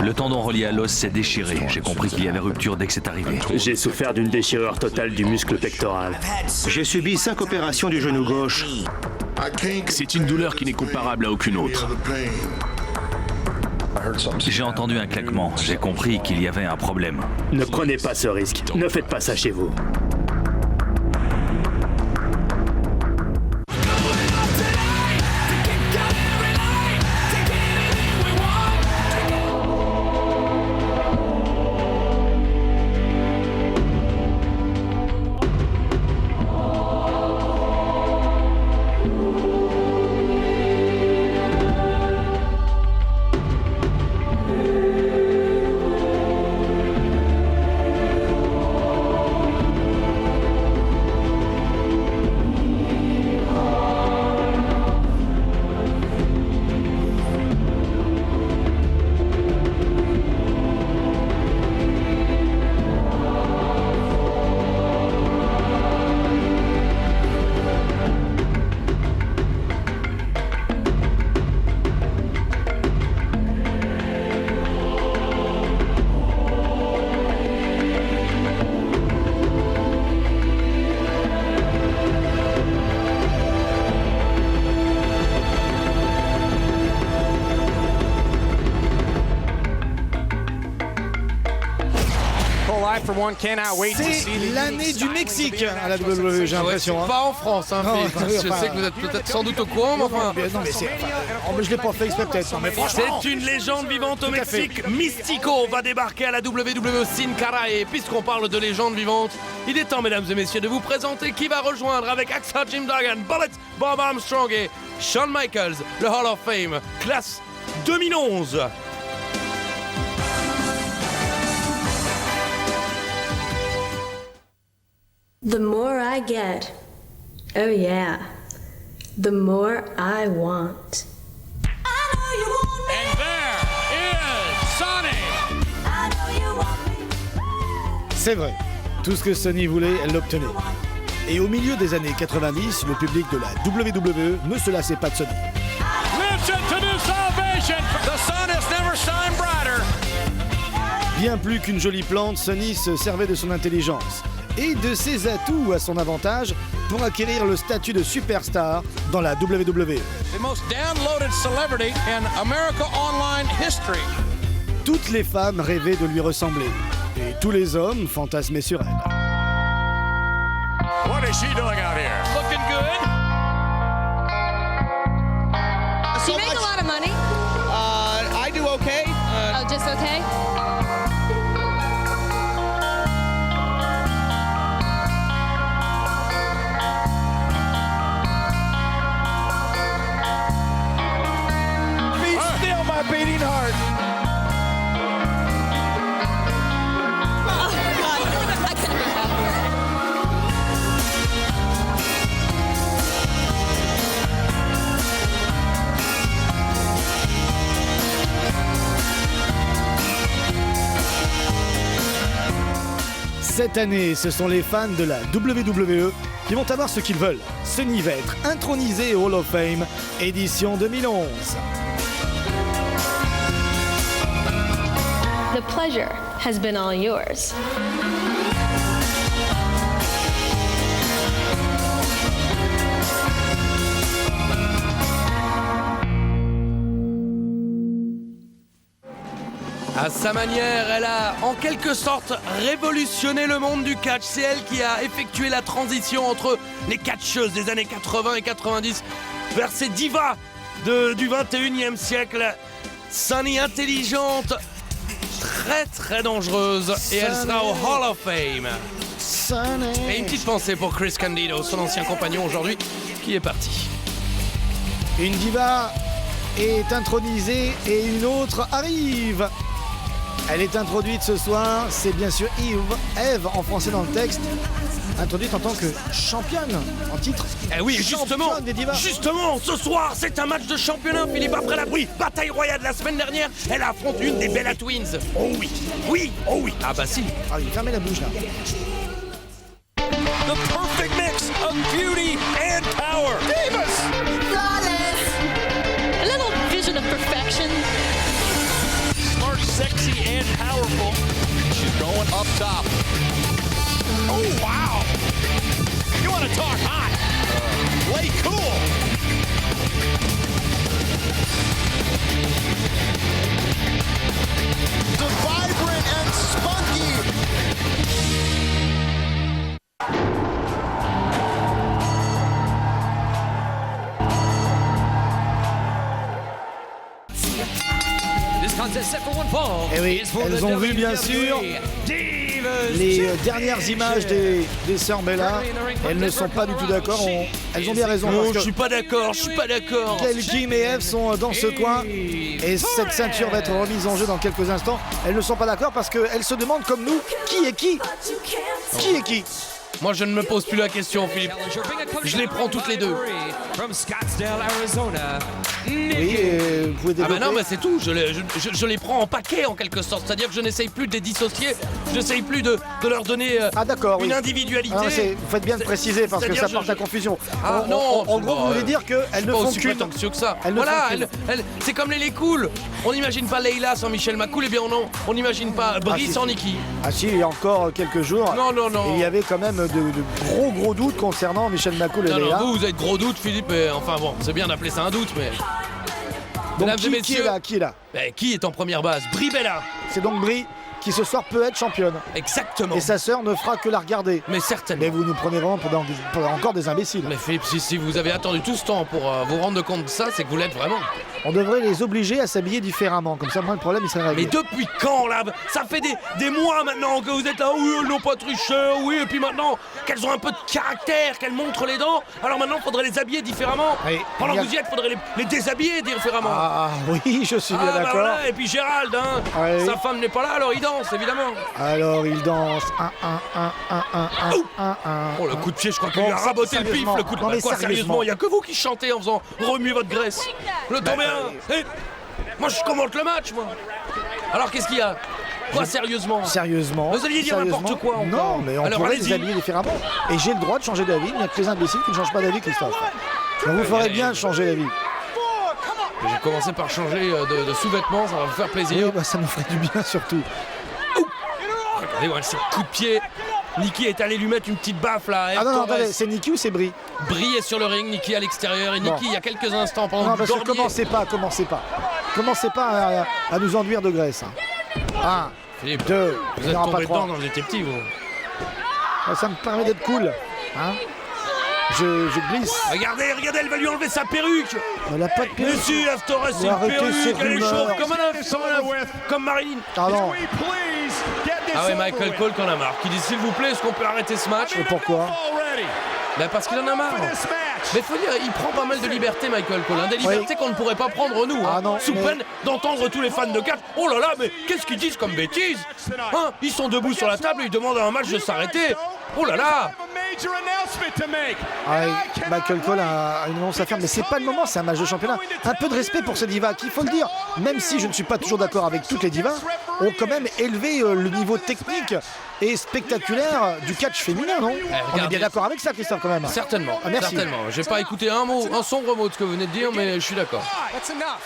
Le tendon relié à l'os s'est déchiré. J'ai compris qu'il y avait rupture dès que c'est arrivé. J'ai souffert d'une déchirure totale du muscle pectoral. J'ai subi 5 opérations du genou gauche. C'est une douleur qui n'est comparable à aucune autre. J'ai entendu un claquement. J'ai compris qu'il y avait un problème. Ne prenez pas ce risque. Ne faites pas ça chez vous. C'est l'année du Mexique à la WWE, j'ai l'impression. Ouais, pas en France, hein, Non, Philippe. Je sais que vous êtes peut-être sans doute au courant, mais enfin... Non, mais je l'ai pas fait exprès peut-être. Mais franchement, c'est une légende vivante au Tout à fait. Mexique. Mystico va débarquer à la WWE Sin Cara. Et puisqu'on parle de légende vivante, il est temps, mesdames et messieurs, de vous présenter qui va rejoindre avec AXA Jim Duggan, Bullet, Bob Armstrong et Shawn Michaels, le Hall of Fame, classe 2011. The more I get, oh yeah, the more I want. And there is Sonny. c'est vrai. Tout ce que Sonny voulait, elle l'obtenait. Et au milieu des années 90, le public de la WWE ne se lassait pas de Sonny. Listen to this ovation. The sun has never shined brighter. Bien plus qu'une jolie plante, Sonny se servait de son intelligence et de ses atouts à son avantage pour acquérir le statut de superstar dans la WWE. The most downloaded celebrity in America Online history. Toutes les femmes rêvaient de lui ressembler et tous les hommes fantasmaient sur elle. What is she doing out here? Looking good. You make a lot of money. I do okay. Oh, just okay? Be still, my beating heart. Oh, God. I can't be happier. Cette année, ce sont les fans de la WWE qui vont avoir ce qu'ils veulent. Sonny va être intronisé au Hall of Fame, édition 2011. The pleasure has been all yours. À sa manière, elle a en quelque sorte révolutionné le monde du catch. C'est elle qui a effectué la transition entre les catcheuses des années 80 et 90 vers ces divas du 21e siècle. Sonny intelligente, très très dangereuse, et elle sera au Hall of Fame. Et une petite pensée pour Chris Candido, son ancien compagnon aujourd'hui, qui est parti. Une diva est intronisée et une autre arrive. Elle est introduite ce soir, c'est bien sûr Eve en français dans le texte, introduite en tant que championne en titre. Eh oui, justement, Championne des divas. justement, ce soir, c'est un match de championnat, Philippe, après la bataille royale de la semaine dernière, elle affronte une des Bella Twins. Oh oui, oui, oh oui. Ah bah si. Ah oui, fermez la bouche là. The perfect mix of beauty and power. Divas. Flawless. A little vision of perfection. Smart, sexy, and powerful. She's going up top. Oh, wow. You want to talk hot? Play cool. The vibrant and spunky. This contest set for one fall. Et oui, is for elles the ont vu bien WWE sûr Divas les dernières images des sœurs Bella. Elles ne sont pas du tout d'accord, elles ont bien raison. Non, parce je suis pas d'accord, je suis pas d'accord. Kim et Eve sont dans ce coin et cette ceinture va être remise en jeu dans quelques instants. Elles ne sont pas d'accord parce qu'elles se demandent comme nous, qui est qui? Qui est qui? Moi, je ne me pose plus la question, Philippe. Je les prends toutes les deux. From Scottsdale, Arizona. Oui, vous pouvez Ah développer. bah non, bah c'est tout, je les prends en paquet en quelque sorte, c'est-à-dire que je n'essaye plus de les dissocier, je n'essaye plus de leur donner une oui. individualité. Ah non, vous faites bien de préciser parce que ça porte à confusion. Ah non, en gros, vous voulez dire qu'elles ne pas font aussi qu'une. prétentieux que ça. Elles ne Voilà, font qu'une. c'est comme les Cool. On n'imagine pas Leila sans Michel McCool, et bien on n'imagine pas Brie si, sans si. Nikki. Ah si, il y a encore quelques jours, Non. il y avait quand même de gros doutes concernant Michel McCool et Non, Leila. vous avez de gros doutes, Philippe, et enfin bon, c'est bien d'appeler ça un doute, mais... Donc Mesdames et qui est messieurs, là? Qui est là? Qui est en première base? Brie Bella. C'est donc Brie qui ce soir peut être championne. Exactement. Et sa sœur ne fera que la regarder. Mais certainement. Mais vous nous prenez vraiment pour encore des imbéciles. Mais Philippe, si vous avez attendu tout ce temps pour vous rendre compte de ça, c'est que vous l'êtes vraiment. On devrait les obliger à s'habiller différemment. Comme ça, moi, le problème, il serait réglé. Mais depuis quand, là? Ça fait des mois maintenant que vous êtes là. Oui, elles n'ont pas triché. Oui, et puis maintenant qu'elles ont un peu de caractère, qu'elles montrent les dents. Alors maintenant, il faudrait les habiller différemment. Oui, Pendant que vous y êtes, il faudrait les déshabiller différemment. Ah oui, je suis bien d'accord. Voilà. Et puis Gérald, hein, oui. Sa femme n'est pas là, alors il danse, évidemment. Alors, il danse. Oh, le coup de pied, je crois qu'il lui a raboté le pif. Le coup de non, mais quoi, sérieusement, il n'y a que vous qui chantez en faisant remuer votre graisse. Le temps bien. Hey, moi, je commente le match, moi. Alors, qu'est-ce qu'il y a? Quoi, sérieusement? Sérieusement. Vous alliez dire n'importe quoi encore. Non, mais on pourrait les habiller différemment. Et j'ai le droit de changer d'avis. Il n'y a que les imbéciles qui ne changent pas d'avis, Christophe. Donc vous ferez bien de changer d'avis. J'ai commencé par changer de sous-vêtements, ça va vous faire plaisir. Oui, bah, ça nous ferait du bien surtout. Regardez, ouais, ces coups de pied. Niki est allé lui mettre une petite baffe là. Ah non, attendez, c'est Niki ou c'est Brie? Brie est sur le ring, Niki à l'extérieur et Niki bon. Il y a quelques instants pendant non, que parce que commencez pas à nous enduire de graisse. 1, Philippe, 2, vous êtes tombé dedans quand vous étiez petit, vous. Ça me permet d'être cool. Hein, je glisse. Regardez, elle va lui enlever sa perruque. Elle a pas de perruque. Mais si, Torres, c'est une perruque, elle est chauve comme un œuf, comme Marilyn. Pardon. Ah ouais, Michael Cole qui en a marre, qui dit s'il vous plaît, est-ce qu'on peut arrêter ce match? Et pourquoi? Ben parce qu'il en a marre. Mais faut dire, il prend pas mal de liberté, Michael Cole, hein, des libertés qu'on ne pourrait pas prendre nous, hein, sous peine d'entendre tous les fans de catch. Oh là là, mais qu'est-ce qu'ils disent comme bêtises, hein? Ils sont debout sur la table et ils demandent à un match de s'arrêter. Oh là là. Ah, Michael Cole a une annonce à faire, mais c'est pas le moment, c'est un match de championnat. Un peu de respect pour ce diva, qu'il faut le dire, même si je ne suis pas toujours d'accord avec toutes les divas, ont quand même élevé le niveau technique et spectaculaire du catch féminin, non? On est bien d'accord avec ça, Christophe, quand même. Certainement, merci. Certainement. J'ai pas écouté un sombre mot de ce que vous venez de dire, mais je suis d'accord.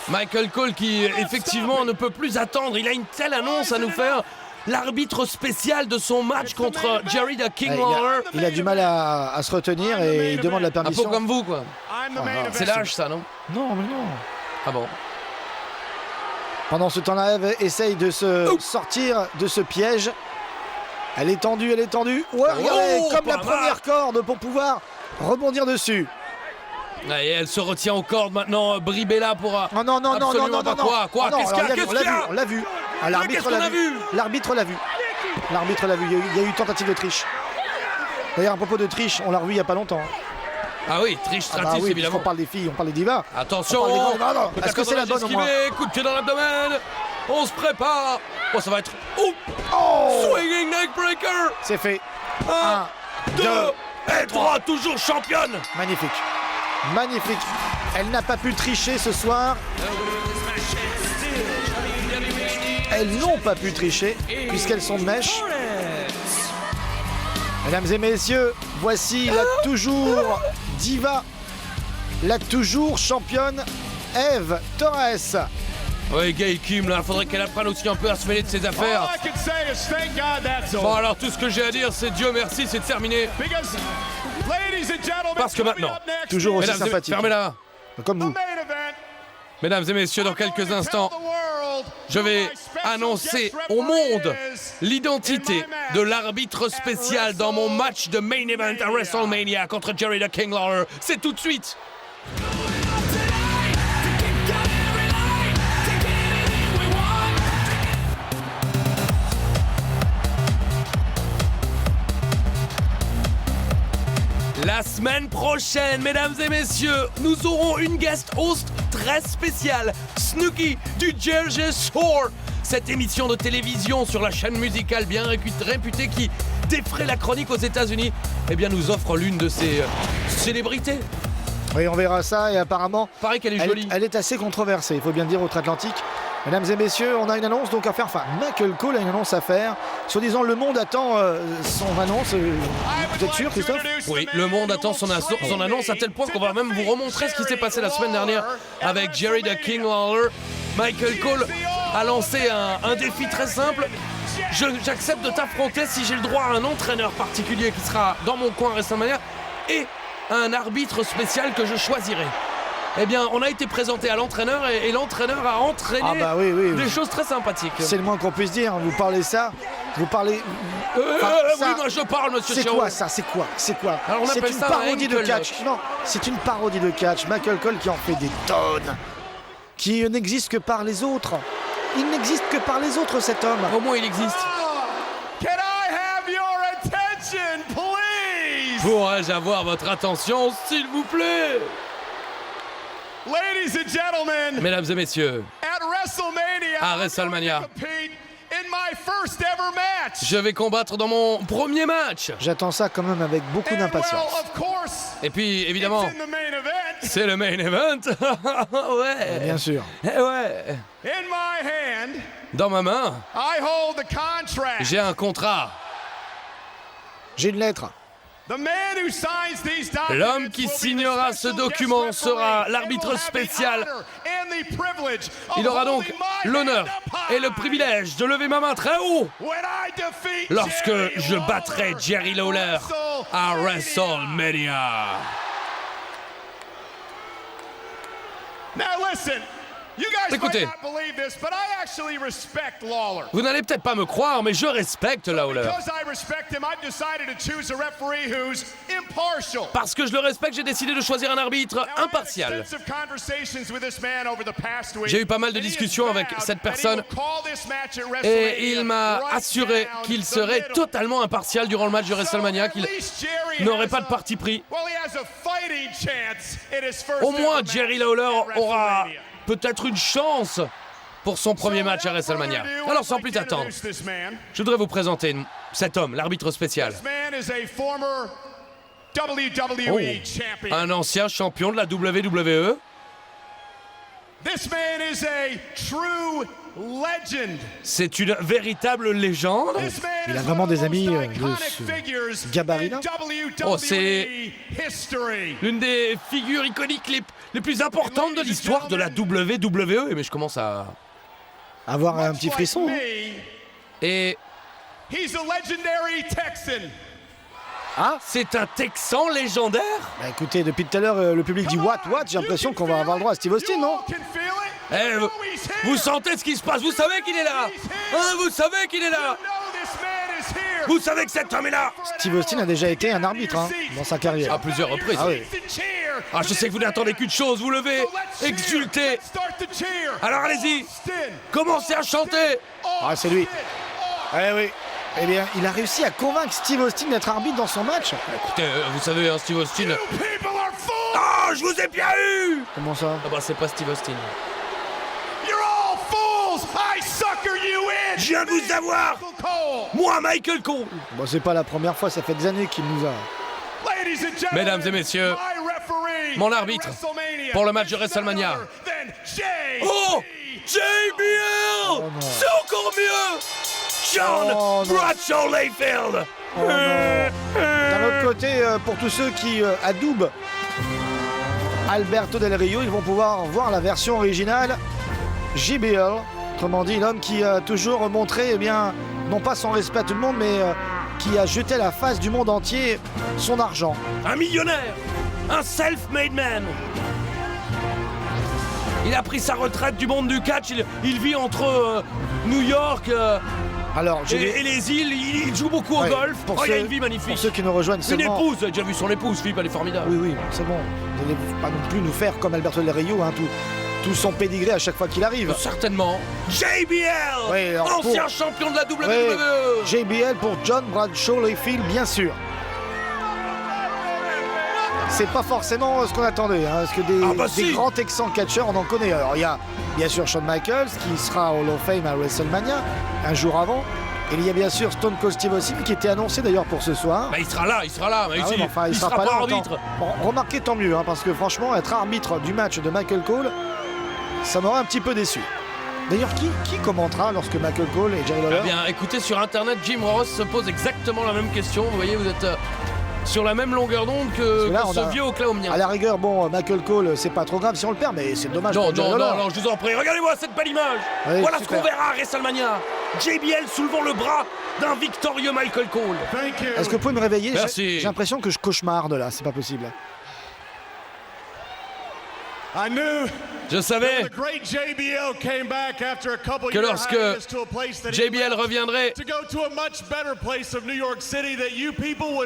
Michael Cole qui, effectivement, ne peut plus attendre. Il a une telle annonce à nous faire. L'arbitre spécial de son match contre Jerry the King Lawler. Il a du mal à se retenir et il demande la permission. Un peu comme vous, quoi. C'est l'âge, ça, non? Non, mais non. Ah bon? Pendant ce temps-là, Eve essaye de se sortir de ce piège. Elle est tendue. Ouais, regardez, comme la première corde pour pouvoir rebondir dessus. Et elle se retient aux cordes maintenant, Bribella pour... Non. Quoi? Qu'est-ce qu'il y a? On l'a vu. Ah, l'arbitre l'a vu. L'arbitre l'a vu. Il y a eu tentative de triche. D'ailleurs, à propos de triche, on l'a revu il n'y a pas longtemps. Ah oui, triche stratis, évidemment. On parle des filles, on parle des divas. Attention. Non. Est-ce que c'est la bonne au moins? Coup de pied dans l'abdomen. On se prépare. Oh, ça va être... Swinging neckbreaker. C'est fait. 1, 2 et 3, toujours championne. Magnifique. Elle n'a pas pu tricher ce soir. Elles n'ont pas pu tricher puisqu'elles sont de mèche. Mesdames et messieurs, voici la toujours diva, la toujours championne Eve Torres. Oui, Gail Kim, là, faudrait qu'elle apprenne aussi un peu à se mêler de ses affaires. Bon, alors tout ce que j'ai à dire, c'est Dieu merci, c'est terminé. Parce que maintenant, toujours aussi sympathique. Fermez-la. Comme vous. Mesdames et messieurs, dans quelques instants, je vais annoncer au monde l'identité de l'arbitre spécial dans mon match de main event à WrestleMania contre Jerry the King Lawler. C'est tout de suite. La semaine prochaine, mesdames et messieurs, nous aurons une guest host très spéciale, Snooki du Jersey Shore. Cette émission de télévision sur la chaîne musicale bien réputée qui défraie la chronique aux États-Unis, eh bien nous offre l'une de ses célébrités. Oui, on verra ça et apparemment, paraît qu'elle est jolie. Elle est assez controversée, il faut bien le dire, outre-Atlantique. Mesdames et messieurs, on a une annonce donc à faire. Enfin, Michael Cole a une annonce à faire. Soi-disant, le monde attend son annonce. Vous êtes sûr, Christophe? Oui, le monde attend son annonce à tel point qu'on va même vous remontrer ce qui s'est passé la semaine dernière avec Jerry the King Lawler. Michael Cole a lancé un défi très simple. J'accepte de t'affronter si j'ai le droit à un entraîneur particulier qui sera dans mon coin à WrestleMania et un arbitre spécial que je choisirai. Eh bien, on a été présenté à l'entraîneur et l'entraîneur a entraîné des choses très sympathiques. C'est le moins qu'on puisse dire. Vous parlez ça. Vous parlez. Oui, moi je parle, monsieur Chiao. C'est quoi ça? C'est quoi? Alors on appelle une ça parodie de catch. Non, c'est une parodie de catch. Michael Cole qui en fait des tonnes. Qui n'existe que par les autres. Il n'existe que par les autres, cet homme. Au moins, il existe. Can I have your attention, please? Pourrais-je avoir votre attention, s'il vous plaît? Ladies and gentlemen, Mesdames et messieurs, à WrestleMania, in my first ever match. je vais combattre dans mon premier match. J'attends ça quand même avec beaucoup d'impatience. Et puis, évidemment, c'est le main event. Ouais. Bien sûr. Ouais. In my hand, dans ma main, I hold the contract. J'ai un contrat. J'ai une lettre. L'homme qui signera ce document sera l'arbitre spécial. Il aura donc l'honneur et le privilège de lever ma main très haut lorsque je battrai Jerry Lawler à WrestleMania. Écoutez, vous n'allez peut-être pas me croire, mais je respecte Lawler. Parce que je le respecte, j'ai décidé de choisir un arbitre impartial. J'ai eu pas mal de discussions avec cette personne et il m'a assuré qu'il serait totalement impartial durant le match de WrestleMania, qu'il n'aurait pas de parti pris. Au moins, Jerry Lawler aura peut-être une chance pour son premier match à WrestleMania. Alors sans plus attendre, je voudrais vous présenter cet homme, l'arbitre spécial. Un ancien champion de la WWE. C'est une véritable légende. Il a vraiment des amis de ce gabarit-là. Oh, c'est l'une des figures iconiques les plus importantes de l'histoire de la WWE. Mais je commence à avoir un petit frisson. Et c'est un Texan légendaire. Bah écoutez, depuis tout à l'heure, le public dit what? J'ai l'impression qu'on va avoir le droit à Steve Austin, non? Vous sentez ce qui se passe? Vous savez qu'il est là? Vous savez qu'il est là? Vous savez que cet homme est là? Steve Austin a déjà été un arbitre dans sa carrière. À plusieurs reprises. Ah oui. Ah, je sais que vous n'attendez qu'une chose, vous levez, exultez. Alors allez-y, commencez à chanter. Ah, c'est lui. Eh oui. Eh bien, il a réussi à convaincre Steve Austin d'être arbitre dans son match. Écoutez, vous savez, Steve Austin... Ah, je vous ai bien eu! Comment ça? Ah bah, c'est pas Steve Austin. Je viens de vous avoir! Moi, Michael Cole! Bon, c'est pas la première fois, ça fait des années qu'il nous a... Mesdames et messieurs, mon arbitre pour le match de WrestleMania. Oh! JBL! C'est encore mieux! John Bradshaw Layfield! D'un autre côté, pour tous ceux qui adoubent Alberto Del Rio, ils vont pouvoir voir la version originale JBL, autrement dit l'homme qui a toujours montré, eh bien, non pas son respect à tout le monde, mais qui a jeté à la face du monde entier son argent. Un millionnaire, un self-made man. Il a pris sa retraite du monde du catch, il vit entre New York et les îles, il joue beaucoup au golf. Il a une vie magnifique. Pour ceux qui nous rejoignent seulement... Une épouse, j'ai déjà vu son épouse, Philippe, elle est formidable. Oui, c'est bon. Vous n'allez pas non plus nous faire comme Alberto Del Rio, tout son pédigré à chaque fois qu'il arrive. Certainement. JBL, ancien champion de la WWE. JBL pour John Bradshaw Layfield, bien sûr. C'est pas forcément ce qu'on attendait, parce que des grands Texans catcheurs, on en connaît. Alors il y a bien sûr Shawn Michaels qui sera Hall of Fame à WrestleMania un jour avant. Et il y a bien sûr Stone Cold Steve Austin qui était annoncé d'ailleurs pour ce soir. Bah, il sera là. Mais il sera pas là arbitre. Bon, remarquez, tant mieux, parce que franchement, être arbitre du match de Michael Cole, ça m'aurait un petit peu déçu. D'ailleurs, qui commentera lorsque Michael Cole et Jerry Lawler... Eh bien, écoutez, sur Internet, Jim Ross se pose exactement la même question. Vous voyez, vous êtes sur la même longueur d'onde que ce vieux Oklahomien. À la rigueur, bon, Michael Cole, c'est pas trop grave si on le perd, mais c'est dommage pour Jerry Lawler. Non, je vous en prie, regardez-moi cette belle image. Oui, voilà ce qu'on verra à WrestleMania. JBL soulevant le bras d'un victorieux Michael Cole. Est-ce que vous pouvez me réveiller? Merci. J'ai l'impression que je cauchemarde là, c'est pas possible. Je savais que lorsque JBL reviendrait,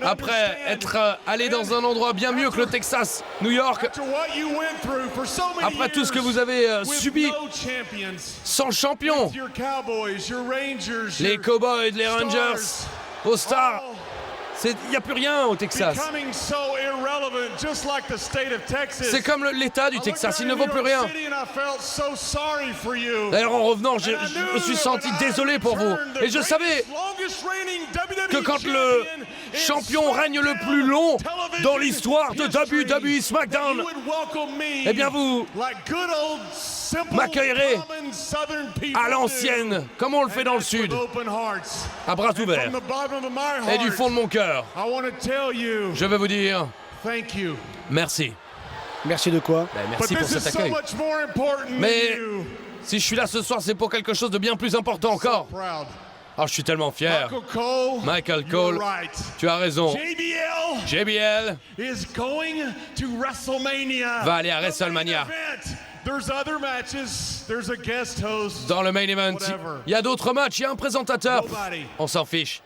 après être allé dans un endroit bien mieux que le Texas, New York, après tout ce que vous avez subi, sans champion, les Cowboys, les Rangers, aux Stars, il n'y a plus rien au Texas. C'est comme l'État du Texas, il ne vaut plus rien. D'ailleurs, en revenant, je me suis senti désolé pour vous. Et je savais que quand le champion règne le plus long dans l'histoire de WWE SmackDown, eh bien vous m'accueillerez à l'ancienne, comme on le fait dans le Sud, à bras ouverts. Et du fond de mon cœur, je veux vous dire merci. Merci de quoi? Merci pour cet accueil. Mais si je suis là ce soir, c'est pour quelque chose de bien plus important encore. Oh, je suis tellement fier. Michael Cole, tu as raison. JBL va aller à WrestleMania. Dans le main event, il y a d'autres matchs, il y a un présentateur. On s'en fiche.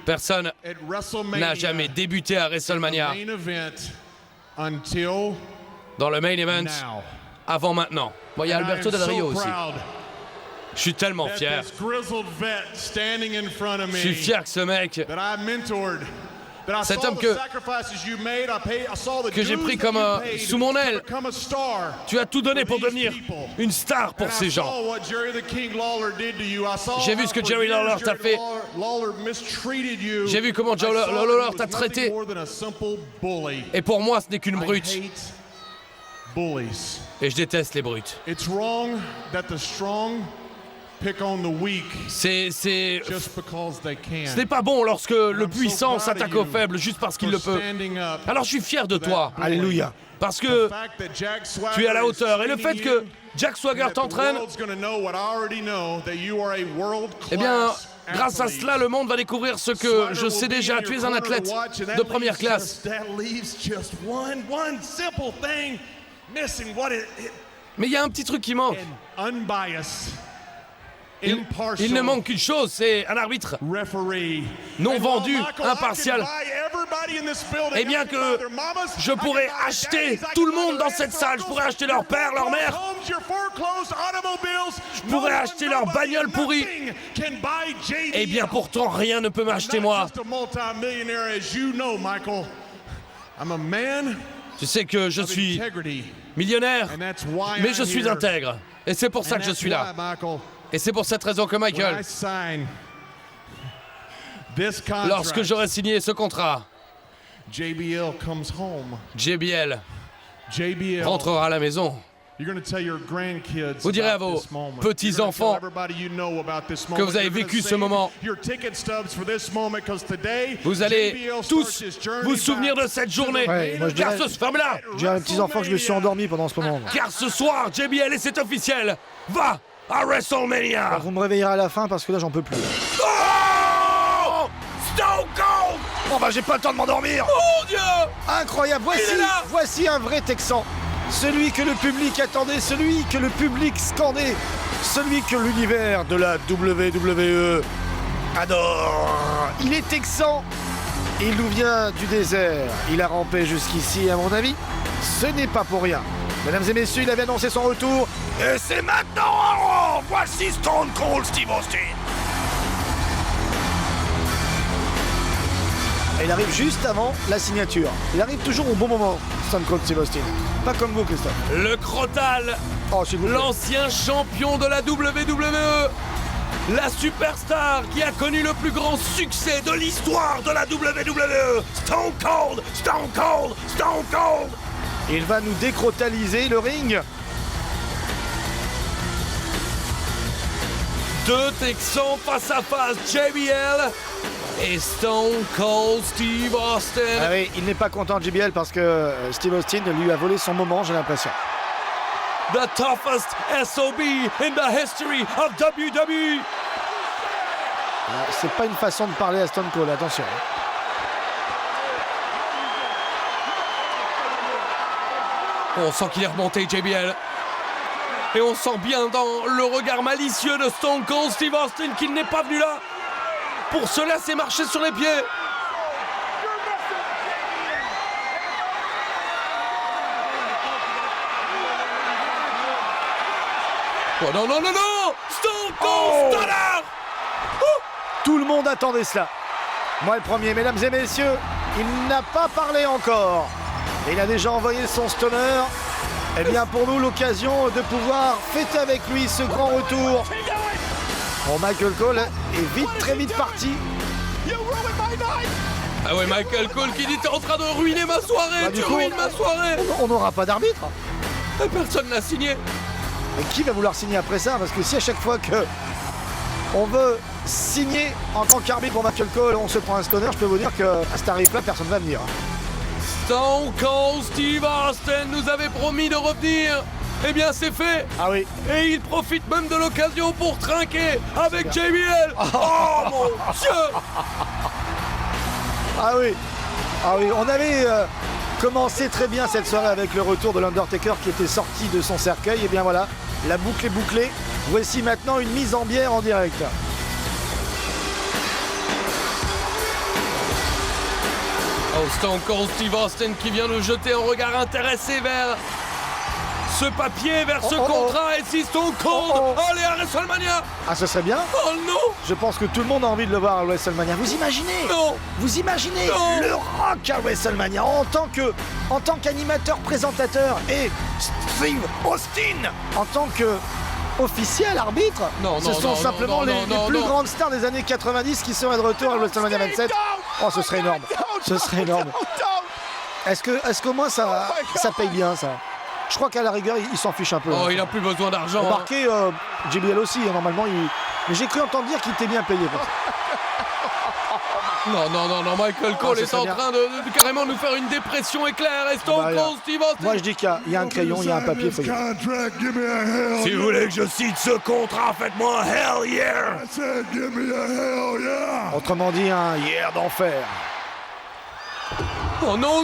Personne n'a jamais débuté à WrestleMania dans le main event avant maintenant. Bon, il y a Alberto Del Rio aussi. Je suis tellement fier. Je suis fier que ce mec, cet homme que j'ai pris comme sous mon aile, tu as tout donné pour devenir une star pour ces gens. J'ai vu ce que Jerry Lawler t'a fait. J'ai vu comment Jerry Lawler t'a traité. Et pour moi, ce n'est qu'une brute. Et je déteste les brutes. Ce n'est pas bon lorsque le puissant s'attaque au faible juste parce qu'il le peut. Alors je suis fier de toi. Alléluia. Parce que tu es à la hauteur. Et le fait que Jack Swagger t'entraîne, eh bien, grâce à cela, le monde va découvrir ce que je sais déjà. Tu es un athlète de première classe. Mais il y a un petit truc qui manque. Il ne manque qu'une chose, c'est un arbitre non vendu, impartial. Et bien que je pourrais acheter tout le monde dans cette salle, je pourrais acheter leur père, leur mère, je pourrais acheter leur bagnole pourrie. Et bien pourtant, rien ne peut m'acheter moi. Tu sais que je suis millionnaire, mais je suis intègre. Et c'est pour ça que je suis là. Et c'est pour cette raison que Michael, lorsque j'aurai signé ce contrat, JBL rentrera à la maison. Vous direz à vos petits-enfants que vous avez vécu ce moment. Vous allez tous vous souvenir de cette journée. Ouais, moi, car ce soir-là, je dirais à mes petits-enfants que je me suis endormi pendant ce moment. Car ce soir, JBL, et c'est officiel, va à WrestleMania. Alors, vous me réveillerez à la fin parce que là, j'en peux plus. Oh, Stone Cold. Oh bah j'ai pas le temps de m'endormir. Mon Dieu. Incroyable, voici un vrai Texan. Celui que le public attendait, celui que le public scandait, celui que l'univers de la WWE adore. Il est Texan, il nous vient du désert. Il a rampé jusqu'ici, à mon avis. Ce n'est pas pour rien. Mesdames et messieurs, il avait annoncé son retour. Et c'est maintenant. Voici Stone Cold Steve Austin. Et il arrive juste avant la signature. Il arrive toujours au bon moment, Stone Cold Steve Austin. Pas comme vous, Christophe. Le Crotal, l'ancien champion de la WWE, la superstar qui a connu le plus grand succès de l'histoire de la WWE. Stone Cold, Stone Cold, Stone Cold. Il va nous décrotaliser le ring. Deux Texans face à face, JBL et Stone Cold Steve Austin. Ah oui, il n'est pas content de JBL parce que Steve Austin lui a volé son moment, j'ai l'impression. The toughest SOB in the history of WWE. C'est pas une façon de parler à Stone Cold, attention. On sent qu'il est remonté, JBL. Et on sent bien dans le regard malicieux de Stone Cold Steve Austin qu'il n'est pas venu là pour se laisser marcher sur les pieds. Oh non, non, non, non! Stone Cold Stunner! Tout le monde attendait cela. Moi le premier, mesdames et messieurs, il n'a pas parlé encore. Et il a déjà envoyé son stunner. Eh bien pour nous, l'occasion de pouvoir fêter avec lui ce grand retour. Bon, Michael Cole est vite, très vite parti. Ah ouais, Michael Cole qui dit t'es en train de ruiner ma soirée, tu ruines ma soirée. On n'aura pas d'arbitre. Personne n'a signé. Mais qui va vouloir signer après ça? Parce que si à chaque fois que on veut signer en tant qu'arbitre pour Michael Cole, on se prend un stunner, je peux vous dire qu'à cet tarif-là, personne ne va venir. Stone Cold Steve Austin nous avait promis de revenir. Eh bien c'est fait. Ah oui. Et il profite même de l'occasion pour trinquer avec JBL. Oh mon Dieu. Ah oui. Ah oui, on avait commencé très bien cette soirée avec le retour de l'Undertaker qui était sorti de son cercueil. Et bien voilà, la boucle est bouclée. Voici maintenant une mise en bière en direct. Oh, Stone Cold Steve Austin qui vient de jeter un regard intéressé vers ce papier, vers ce contrat. Et si Stone Cold allez à WrestleMania. Ah, ce serait bien. Oh non. Je pense que tout le monde a envie de le voir à WrestleMania. Vous imaginez? Non. Vous imaginez non. Le Rock à WrestleMania en tant qu'animateur, présentateur et Steve Austin en tant que officiel arbitre. Non, ce sont simplement les plus grandes stars des années 90 qui seraient de retour à WrestleMania 27. Oh, ce serait énorme. Ce serait énorme. Est-ce qu'au moins ça paye bien ça? Je crois qu'à la rigueur, il s'en fiche un peu. Oh, il a plus besoin d'argent. Remarquez, JBL aussi, normalement, mais j'ai cru entendre dire qu'il était bien payé pour ça. Non, Michael Cole est en train de carrément nous faire une dépression éclair. Et Stone Cold Steve Austin. Moi, je dis qu'il y a un crayon, il y a un papier. Si vous voulez que je cite ce contrat, faites-moi un hell yeah. Autrement dit, un yeah d'enfer. Oh non,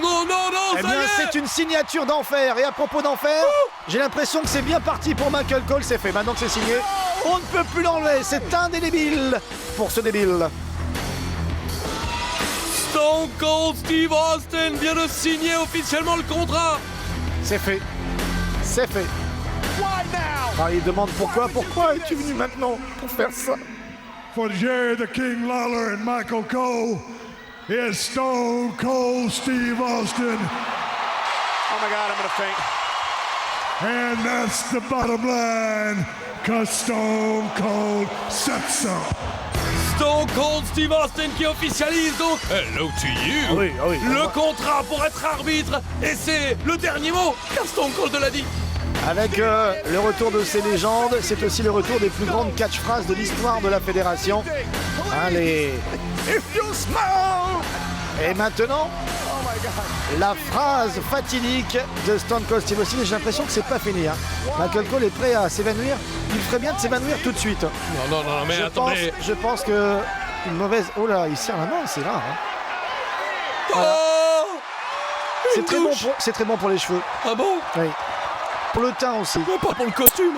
eh bien, c'est une signature d'enfer. Et à propos d'enfer, j'ai l'impression que c'est bien parti pour Michael Cole. C'est fait. Maintenant que c'est signé, on ne peut plus l'enlever. C'est indélébile pour ce débile. Stone Cold Steve Austin vient de signer officiellement le contrat. C'est fait. C'est fait. Ah, il demande pourquoi es-tu venu maintenant pour faire ça? For Jerry the King Lawler and Michael Cole, is Stone Cold Steve Austin. Oh my God, I'm gonna faint. And that's the bottom line, cause Stone Cold said so. Stone Cold Steve Austin qui officialise donc hello to you le contrat pour être arbitre. Et c'est le dernier mot, car Stone Cold l'a dit. Avec le retour de ces légendes, c'est aussi le retour des plus grandes catchphrases de l'histoire de la fédération. Hein, les If you smile. Et maintenant, la phrase fatidique de Stone Cold Steve Austin. J'ai l'impression que c'est pas fini. Hein. Michael Cole est prêt à s'évanouir. Il ferait bien de s'évanouir tout de suite. Non, mais attendez. Je pense que une mauvaise. Oh là, il serre la main, c'est rare. Hein. Voilà. C'est très bon pour les cheveux. Ah bon? Oui. Pour le teint aussi. Mais pas pour le costume.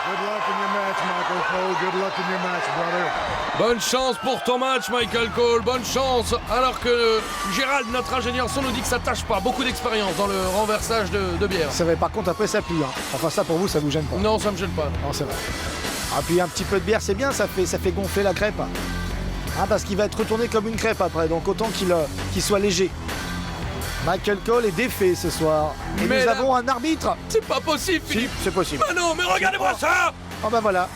Good luck in your match, Michael Cole. Good luck in your match, brother. Bonne chance pour ton match, Michael Cole. Bonne chance. Alors que Gérald, notre ingénieur son, nous dit que ça tâche pas. Beaucoup d'expérience dans le renversage de bière. C'est vrai, par contre, après, ça pue. Hein. Enfin, ça, pour vous, ça vous gêne pas? Non, ça me gêne pas. Non, c'est vrai. Ah, puis un petit peu de bière, c'est bien. Ça fait gonfler la crêpe. Hein, parce qu'il va être retourné comme une crêpe après. Donc, autant qu'il soit léger. Michael Cole est défait ce soir. Et mais nous avons un arbitre. C'est pas possible, Philippe. Si, c'est possible. Ah non, mais regardez-moi ça. Oh bah voilà.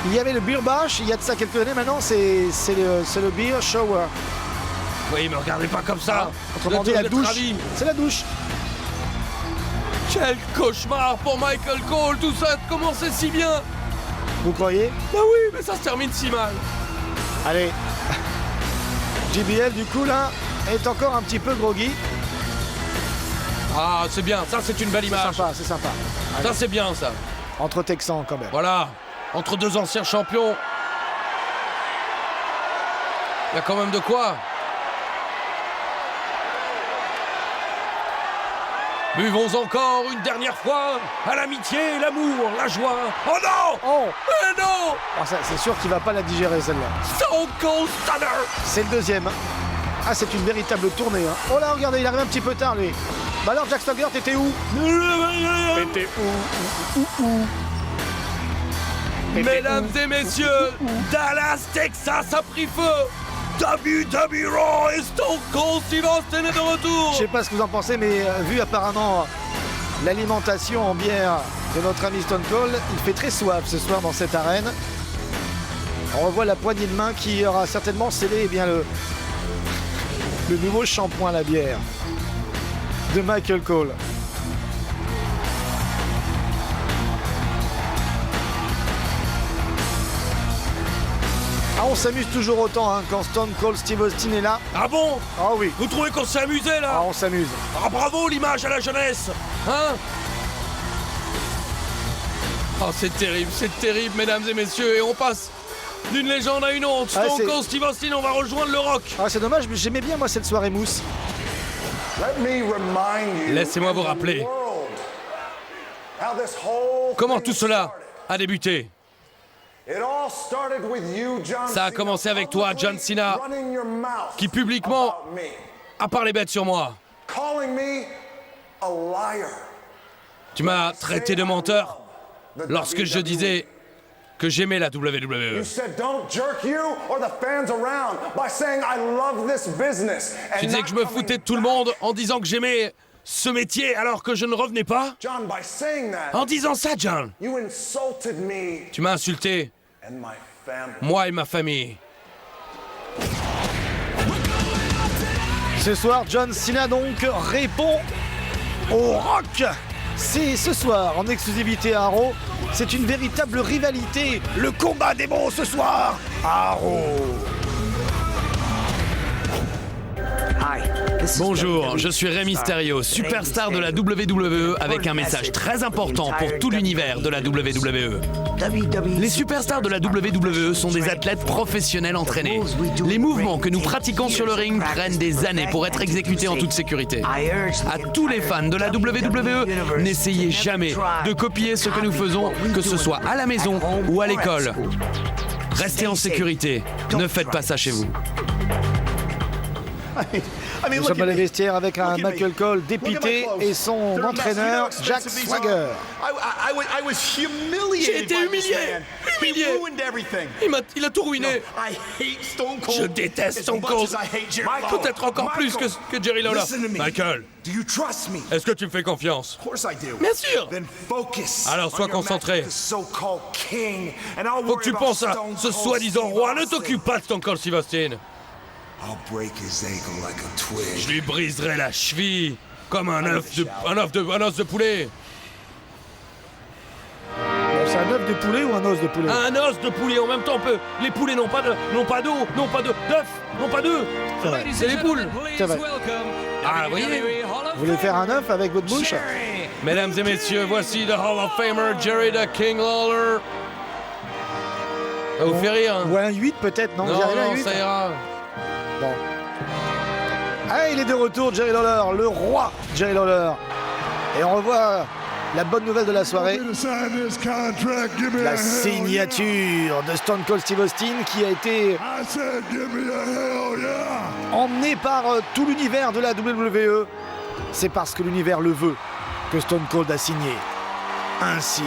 Il y avait le beer bash, il y a de ça quelques années maintenant, c'est le beer shower. Oui, mais regardez pas comme ça. Autrement dit, la douche. C'est la douche. Quel cauchemar pour Michael Cole. Tout ça a commencé si bien. Vous croyez? Bah oui, mais ça se termine si mal. Allez. JBL, du coup, là, est encore un petit peu groggy. Ah, c'est bien, ça c'est une belle image. C'est sympa. Ça c'est bien ça. Entre Texans quand même. Voilà, entre deux anciens champions. Il y a quand même de quoi. Buvons encore une dernière fois à l'amitié, l'amour, la joie. Oh non! Oh! Mais non! Oh, c'est sûr qu'il va pas la digérer celle-là. Stone Cold Stunner! C'est le deuxième. Ah, c'est une véritable tournée. Hein. Oh là, regardez, il arrive un petit peu tard, lui. Bah alors, Jack Swagger, t'étais où? T'étais où? Mesdames et messieurs, Dallas, Texas a pris feu. WWE Raw et Stone Cold Steve Austin est de retour. Je sais pas ce que vous en pensez, mais vu apparemment l'alimentation en bière de notre ami Stone Cold, il fait très soif ce soir dans cette arène. On revoit la poignée de main qui aura certainement scellé eh bien, le nouveau shampoing à la bière de Michael Cole. Ah, on s'amuse toujours autant hein, quand Stone Cold Steve Austin est là. Ah bon? Ah oui. Vous trouvez qu'on s'est amusé là? Ah, on s'amuse. Ah bravo l'image à la jeunesse. Hein? Oh c'est terrible mesdames et messieurs. Et on passe d'une légende à une autre. Stone Cold Steve Austin, on va rejoindre le rock. Ah c'est dommage, mais j'aimais bien moi cette soirée mousse. Laissez-moi vous rappeler comment tout cela a débuté. Ça a commencé avec toi, John Cena, qui publiquement a parlé bête sur moi. Tu m'as traité de menteur lorsque je disais que j'aimais la WWE. Tu disais que je me foutais de tout le monde en disant que j'aimais ce métier alors que je ne revenais pas. En disant ça, John, tu m'as insulté, moi et ma famille. Ce soir, John Cena donc répond au rock. C'est ce soir en exclusivité à Raw. C'est une véritable rivalité. Le combat des bons ce soir à Raw. Bonjour, je suis Rey Mysterio, superstar de la WWE avec un message très important pour tout l'univers de la WWE. Les superstars de la WWE sont des athlètes professionnels entraînés. Les mouvements que nous pratiquons sur le ring prennent des années pour être exécutés en toute sécurité. À tous les fans de la WWE, n'essayez jamais de copier ce que nous faisons, que ce soit à la maison ou à l'école. Restez en sécurité, ne faites pas ça chez vous. Nous sommes dans les vestiaires avec un Michael Cole dépité et son entraîneur Jack Swagger. J'ai été humilié. Il a tout ruiné. Je déteste Stone Cold. Peut-être encore plus que Jerry Lawler. Michael, est-ce que tu me fais confiance? Bien sûr. Alors sois concentré. Faut que tu penses à ce soi-disant roi. Ne t'occupe pas de Stone Cold Steve Austin. Je lui briserai la cheville comme un os de poulet. C'est un œuf de poulet ou un os de poulet? Un os de poulet en même temps. Les poulets n'ont pas d'œufs, n'ont pas d'œufs. C'est les poules. C'est vrai. Ah, vous voyez. Vous voulez faire un œuf avec votre bouche? Mesdames et messieurs, voici The Hall of Famer Jerry the King Lawler. Ça vous fait rire, hein? Ou un 8 peut-être, non? Non, ça ira. Bon. Ah, il est de retour, Jerry Lawler, le roi Jerry Lawler. Et on revoit la bonne nouvelle de la soirée. La signature de Stone Cold Steve Austin qui a été emmené par tout l'univers de la WWE. C'est parce que l'univers le veut que Stone Cold a signé. Ainsi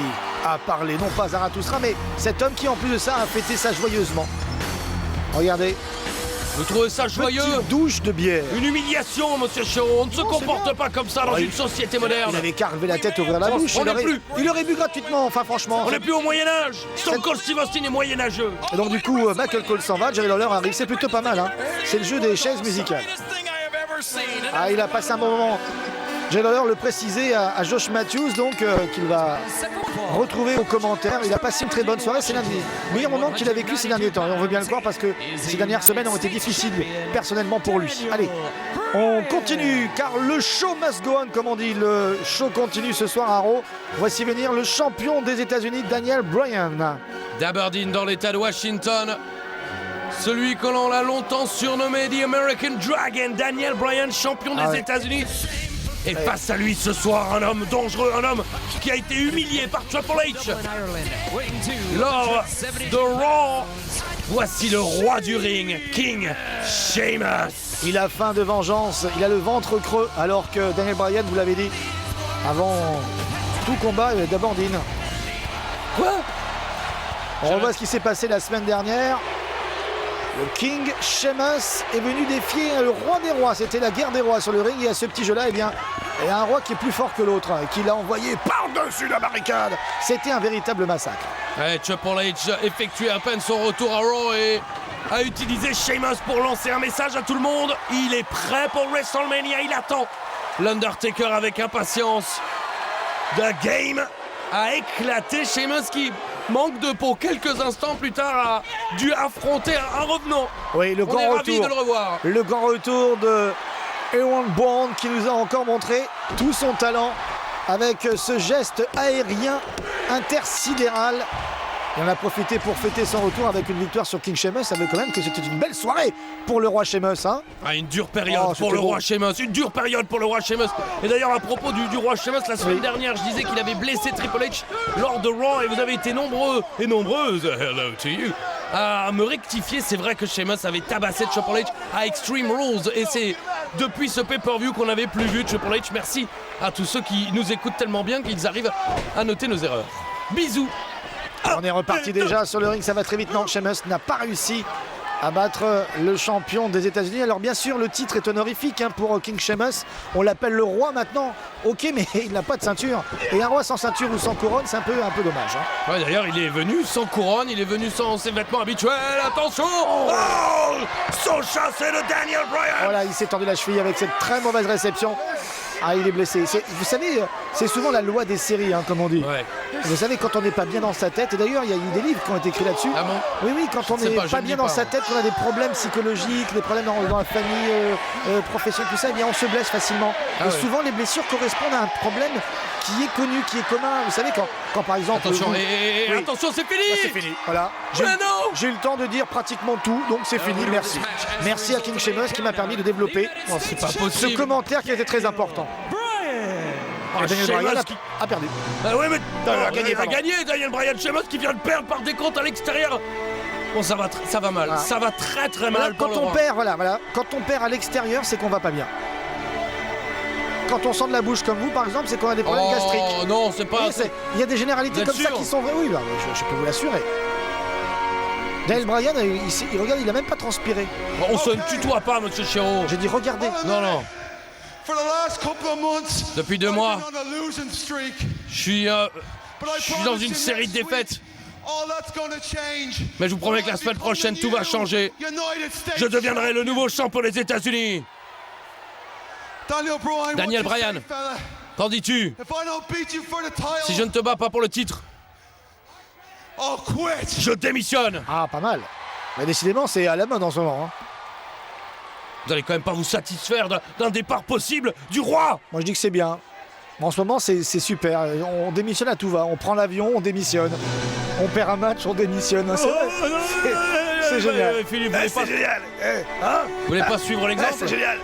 a parlé, non pas Zarathustra, mais cet homme qui en plus de ça a fêté ça joyeusement. Regardez. Vous trouvez ça joyeux? Petite douche de bière. Une humiliation, monsieur Shaw. On ne se comporte pas comme ça dans une société moderne. Il avait qu'à relever la tête, ouvrir la bouche. Il aurait bu gratuitement, enfin franchement. On n'est plus au Moyen-Âge. Stone Cold Steve Austin est moyenâgeux. Et donc du coup, Michael Cole s'en va, Jerry Lawler arrive. C'est plutôt pas mal, hein. C'est le jeu des chaises musicales. Ah, il a passé un bon moment. Jerry Lawler le précisait à Josh Matthews, donc qu'il va retrouver aux commentaires. Il a passé une très bonne soirée. C'est l'un des meilleurs moments qu'il a vécu ces derniers temps. Et on veut bien le croire parce que ces dernières semaines ont été difficiles personnellement pour lui. Allez, on continue car le show must go on, comme on dit. Le show continue ce soir à Raw. Voici venir le champion des États-Unis, Daniel Bryan. D'Aberdeen dans l'État de Washington. Celui que l'on a longtemps surnommé The American Dragon, Daniel Bryan, champion des États-Unis. Et face à lui ce soir, un homme dangereux, un homme qui a été humilié par Triple H lors de Raw. Voici le roi du ring, King Sheamus. Il a faim de vengeance, il a le ventre creux, alors que Daniel Bryan, vous l'avez dit, avant tout combat, il d'abandine. Quoi? On revoit ce qui s'est passé la semaine dernière. Le King Sheamus est venu défier le roi des rois. C'était la guerre des rois sur le ring. Et à ce petit jeu-là, eh bien, il y a un roi qui est plus fort que l'autre, qui l'a envoyé par-dessus la barricade. C'était un véritable massacre. Ouais, Triple H effectuait à peine son retour à Raw et a utilisé Sheamus pour lancer un message à tout le monde. Il est prêt pour WrestleMania, il attend l'Undertaker avec impatience. The Game a éclaté. Sheamus qui manque de peau quelques instants plus tard a dû affronter un revenant. Oui, le grand ravi retour. de le revoir. Le grand retour de Aaron Bond qui nous a encore montré tout son talent avec ce geste aérien intersidéral. Et on a profité pour fêter son retour avec une victoire sur King Sheamus. Ça veut quand même que c'était une belle soirée pour le roi Sheamus. Hein, une dure période pour le roi Sheamus. Une dure période pour le roi Sheamus. Et d'ailleurs, à propos du roi Sheamus, la semaine dernière, je disais qu'il avait blessé Triple H lors de Raw. Et vous avez été nombreux et nombreuses, hello to you, à me rectifier. C'est vrai que Sheamus avait tabassé Triple H à Extreme Rules. Et c'est depuis ce pay-per-view qu'on n'avait plus vu Triple H. Merci à tous ceux qui nous écoutent tellement bien qu'ils arrivent à noter nos erreurs. Bisous. On est reparti déjà sur le ring, ça va très vite. Non, Sheamus n'a pas réussi à battre le champion des États-Unis. Alors bien sûr, le titre est honorifique pour King Sheamus. On l'appelle le roi maintenant. Ok, mais il n'a pas de ceinture. Et un roi sans ceinture ou sans couronne, c'est un peu dommage. Hein. Ouais, d'ailleurs, il est venu sans couronne, il est venu sans ses vêtements habituels. Attention, son chassé de Daniel Bryan. Voilà, il s'est tendu la cheville avec cette très mauvaise réception. Ah, il est blessé. Vous savez, c'est souvent la loi des séries, comme on dit. Ouais. Vous savez, quand on n'est pas bien dans sa tête, et d'ailleurs, il y a eu des livres qui ont été écrits là-dessus. Ah bon? Oui, quand on n'est pas bien dans sa tête, qu'on a des problèmes psychologiques, des problèmes dans la famille, professionnelle, tout ça, eh bien, on se blesse facilement. Et souvent, les blessures correspondent à un problème qui est connu, qui est commun. Vous savez, quand par exemple... Attention, attention, c'est fini. C'est fini, voilà. J'ai eu le temps de dire pratiquement tout, donc c'est fini, merci. Merci à King Sheamus qui m'a permis de développer ce commentaire qui était très important. Daniel Bryan a perdu. Oui, mais a gagné Daniel Bryan. Sheamus qui vient de perdre par décompte à l'extérieur. Bon, ça va mal. Ça va très très mal. Quand on perd, quand on perd à l'extérieur, c'est qu'on va pas bien. Quand on sent de la bouche comme vous, par exemple, c'est qu'on a des problèmes gastriques. Oh non, c'est pas. Il y a des généralités comme ça qui sont vraies. Oui, je peux vous l'assurer. Daniel Bryan, il regarde, il a même pas transpiré. On se ne tutoie pas, monsieur Chéreau. J'ai dit regardez. Non. Depuis 2 mois, je suis dans une série de défaites. Mais je vous promets que la semaine prochaine, tout va changer. Je deviendrai le nouveau champion des États-Unis. Daniel Bryan, qu'en dis-tu? Si je ne te bats pas pour le titre, je démissionne. Ah, pas mal. Mais décidément, c'est à la mode en ce moment. Vous allez quand même pas vous satisfaire d'un départ possible du roi. Moi je dis que c'est bien. En ce moment c'est super. On démissionne à tout va. On prend l'avion, on démissionne. On perd un match, on démissionne. C'est génial. Philippe, c'est génial. Vous voulez pas suivre l'exemple? C'est génial.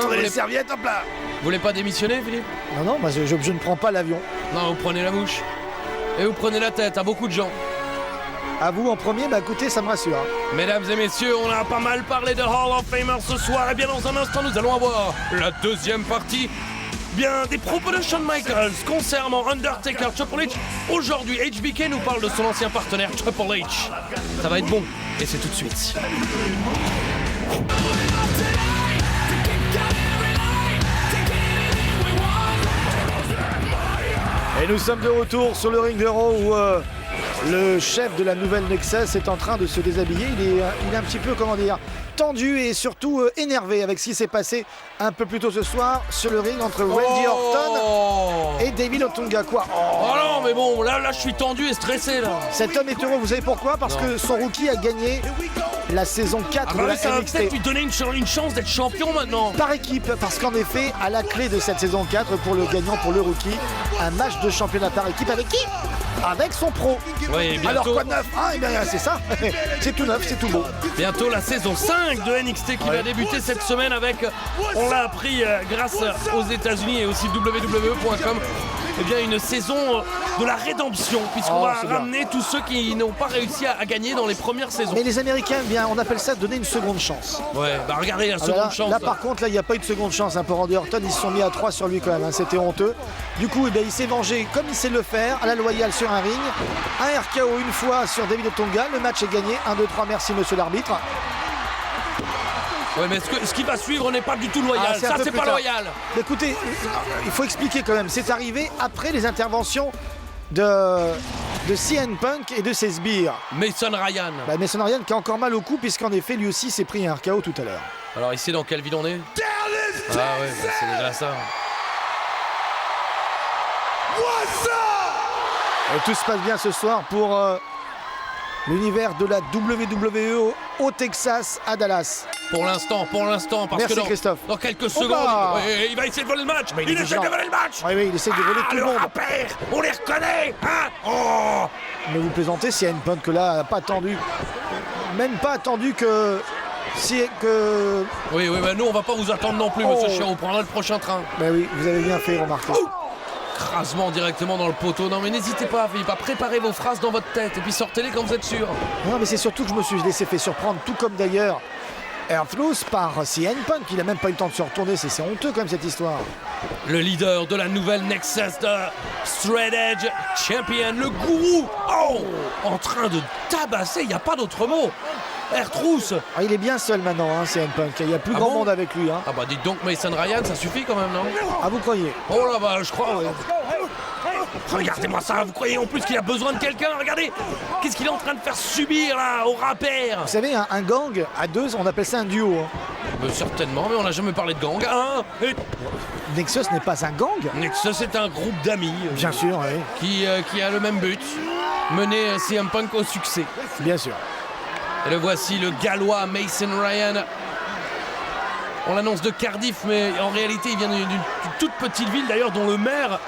Tournez les serviettes, hop là. Vous voulez pas démissionner, Philippe? Non, moi je ne prends pas l'avion. Non, vous prenez la mouche. Et vous prenez la tête à beaucoup de gens. À vous en premier, écoutez, ça me rassure. Mesdames et messieurs, on a pas mal parlé de Hall of Famer ce soir. Et bien dans un instant, nous allons avoir la deuxième partie des propos de Shawn Michaels concernant Undertaker, Triple H. Aujourd'hui, HBK nous parle de son ancien partenaire Triple H. Ça va être bon, et c'est tout de suite. Et nous sommes de retour sur le ring de Raw où le chef de la nouvelle Nexus est en train de se déshabiller. Il est un petit peu, tendu et surtout énervé avec ce qui s'est passé un peu plus tôt ce soir sur le ring entre Randy Orton et David Otunga. Oh non, mais bon, là je suis tendu et stressé là. Cet homme est heureux, vous savez pourquoi? Parce que son rookie a gagné la saison 4 de la NXT. Ça va peut-être lui donner une chance d'être champion maintenant. Par équipe, parce qu'en effet, à la clé de cette saison 4, pour le gagnant, pour le rookie, un match de championnat par équipe avec qui? avec son pro. Oui, bientôt. Alors quoi de neuf? Ah, eh bien, c'est ça. C'est tout neuf, c'est tout beau. Bientôt la saison 5 de NXT qui va débuter cette semaine avec, on l'a appris grâce aux États-Unis et aussi WWE.com, eh bien une saison de la rédemption, puisqu'on va ramener tous ceux qui n'ont pas réussi à gagner dans les premières saisons. Mais les Américains, eh bien, on appelle ça donner une seconde chance. Ouais, bah regardez la seconde chance. Là par contre, là il n'y a pas eu de seconde chance pour Randy Orton, ils se sont mis à 3 sur lui quand même, hein. C'était honteux. Du coup, eh bien, il s'est vengé comme il sait le faire, à la loyale sur un ring. Un RKO une fois sur David Otunga, le match est gagné. 1, 2, 3, merci monsieur l'arbitre. Ouais, mais ce qui va suivre n'est pas du tout loyal, ça c'est pas loyal. Écoutez, il faut expliquer quand même, c'est arrivé après les interventions de CM Punk et de ses sbires. Mason Ryan. Mason Ryan qui a encore mal au cou puisqu'en effet lui aussi s'est pris un RKO tout à l'heure. Alors ici dans quelle ville on est? Ah ouais, c'est dégueulasse ça. Et tout se passe bien ce soir pour l'univers de la WWE au Texas, à Dallas. Pour l'instant, parce merci que Christophe. Dans quelques secondes, il va essayer de voler le match. Il essaie de voler le match. Oui, il essaie de voler tout le monde. Rappel, on les reconnaît, hein. Oh. Mais vous plaisantez, s'il y a une Punk que là, pas attendu. Même pas attendu que... Oui, bah nous on va pas vous attendre non plus, monsieur Chiron, on prendra le prochain train. Ben oui, vous avez bien fait remarquer. Crasement directement dans le poteau. Non mais n'hésitez pas, Philippe, à préparer vos phrases dans votre tête et puis sortez-les quand vous êtes sûr. Non mais c'est surtout que je me suis laissé fait surprendre, tout comme d'ailleurs R-Truth par CM Punk. Il a même pas eu le temps de se retourner, c'est honteux quand même cette histoire. Le leader de la nouvelle Nexus de Straight Edge Champion, le gourou, en train de tabasser, il n'y a pas d'autre mot. R-Truth. Il est bien seul maintenant, hein, CM Punk. Il y a plus grand monde avec lui. Hein. Ah bah dites donc Mason Ryan, ça suffit quand même, non? Ah, vous croyez? Oh là bah je crois. Ouais. Regardez-moi ça, vous croyez en plus qu'il a besoin de quelqu'un? Regardez, qu'est-ce qu'il est en train de faire subir là au rappeur? Vous savez, un gang à deux, on appelle ça un duo. Hein. Certainement, mais on n'a jamais parlé de gang. Nexus n'est pas un gang? Nexus est un groupe d'amis. Bien sûr, oui. Qui a le même but, mener CM Punk au succès. Bien sûr. Et le voici, le gallois Mason Ryan. On l'annonce de Cardiff, mais en réalité il vient d'une toute petite ville d'ailleurs dont le maire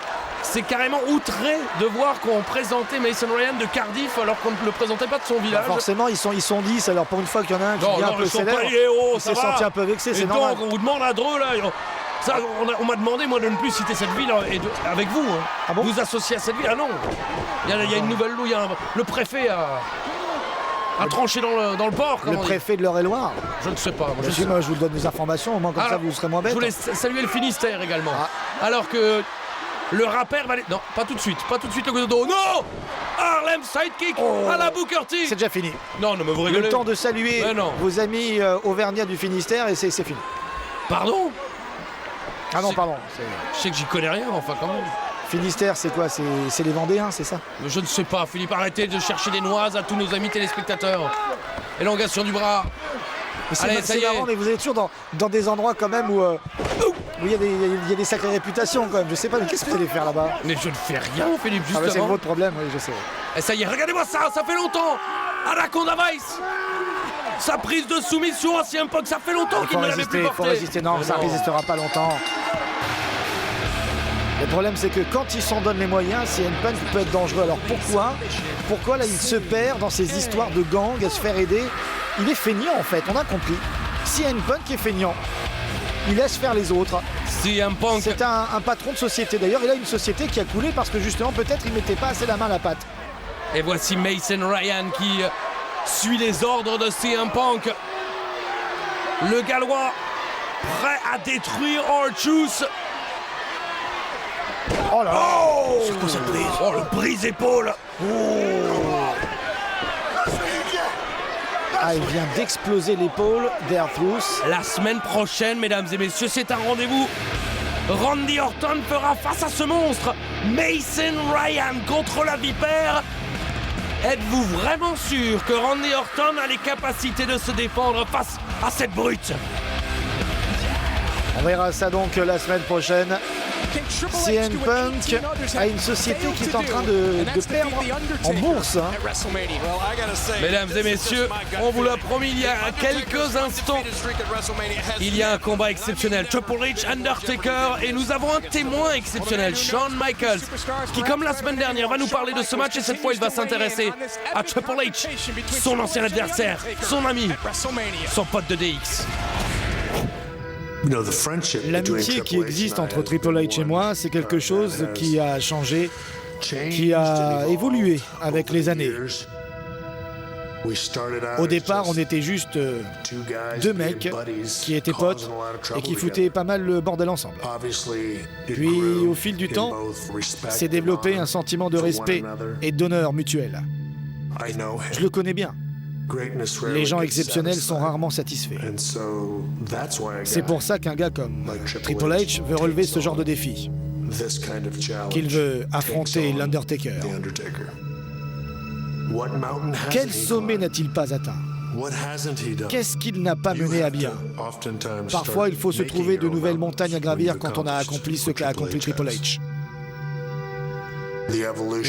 s'est carrément outré de voir qu'on présentait Mason Ryan de Cardiff alors qu'on ne le présentait pas de son village. Forcément ils sont 10, alors pour une fois qu'il y en a un qui vient un peu célèbre, il s'est senti un peu vexé, c'est normal. Donc on vous demande à Dreux là, ça, on m'a demandé moi de ne plus citer cette ville avec vous. Hein. Ah bon? Vous associer à cette ville? Ah non, il y a une nouvelle loi, le préfet a tranché dans le port. Le préfet de l'Eure-et-Loire? Je ne sais pas. Moi, je vous donne des informations, au moins comme ça vous serez moins bête. Je voulais saluer le Finistère également. Alors que le rappeur va aller... Non, pas tout de suite le coup de dos. Non, Harlem Sidekick à la Booker T. C'est déjà fini. Non, mais vous rigolez. Le temps de saluer vos amis auvergnats du Finistère et c'est fini. Pardon? Ah non, pardon. Je sais que j'y connais rien, enfin quand même. Finistère, c'est quoi? C'est les Vendéens, c'est ça? Je ne sais pas, Philippe, arrêtez de chercher des noises à tous nos amis téléspectateurs. Élongation du bras. Allez, c'est marrant, mais vous êtes toujours dans des endroits quand même où il y a des sacrées réputations quand même. Je sais pas, mais qu'est-ce que vous allez faire là-bas? Mais je ne fais rien, Philippe, justement. C'est votre problème, oui, je sais. Et ça y est, regardez-moi ça fait longtemps. Anaconda Vice. Sa prise de soumission à CM Punk, ça fait longtemps qu'il ne l'avait plus porté. Il faut résister, non, ça ne résistera pas longtemps. Le problème, c'est que quand il s'en donne les moyens, CM Punk peut être dangereux. Alors pourquoi là il se perd dans ces histoires de gang, à se faire aider? Il est feignant en fait, on a compris. CM Punk est feignant. Il laisse faire les autres. CM Punk. C'est un patron de société. D'ailleurs, il a une société qui a coulé parce que justement, peut-être, il mettait pas assez la main à la pâte. Et voici Mason Ryan qui suit les ordres de CM Punk. Le Gallois prêt à détruire R-Truth. Oh là là! C'est quoi cette prise? Oh, le brise-épaule! Ah, il vient d'exploser l'épaule d'R-Truth. La semaine prochaine, mesdames et messieurs, c'est un rendez-vous. Randy Orton fera face à ce monstre. Mason Ryan contre la vipère. Êtes-vous vraiment sûr que Randy Orton a les capacités de se défendre face à cette brute? On verra ça donc la semaine prochaine. CM Punk a une société qui est en train de perdre en bourse. Hein. Mesdames et messieurs, on vous l'a promis il y a quelques instants. Il y a un combat exceptionnel, Triple H, Undertaker, et nous avons un témoin exceptionnel, Shawn Michaels, qui comme la semaine dernière va nous parler de ce match et cette fois il va s'intéresser à Triple H, son ancien adversaire, son ami, son pote de DX. L'amitié qui existe entre Triple H et moi, c'est quelque chose qui a changé, qui a évolué avec les années. Au départ, on était juste deux mecs qui étaient potes et qui foutaient pas mal le bordel ensemble. Puis, au fil du temps, s'est développé un sentiment de respect et d'honneur mutuel. Je le connais bien. Les gens exceptionnels sont rarement satisfaits. C'est pour ça qu'un gars comme Triple H veut relever ce genre de défi, qu'il veut affronter l'Undertaker. Quel sommet n'a-t-il pas atteint? Qu'est-ce qu'il n'a pas mené à bien? Parfois, il faut se trouver de nouvelles montagnes à gravir quand on a accompli ce qu'a accompli Triple H.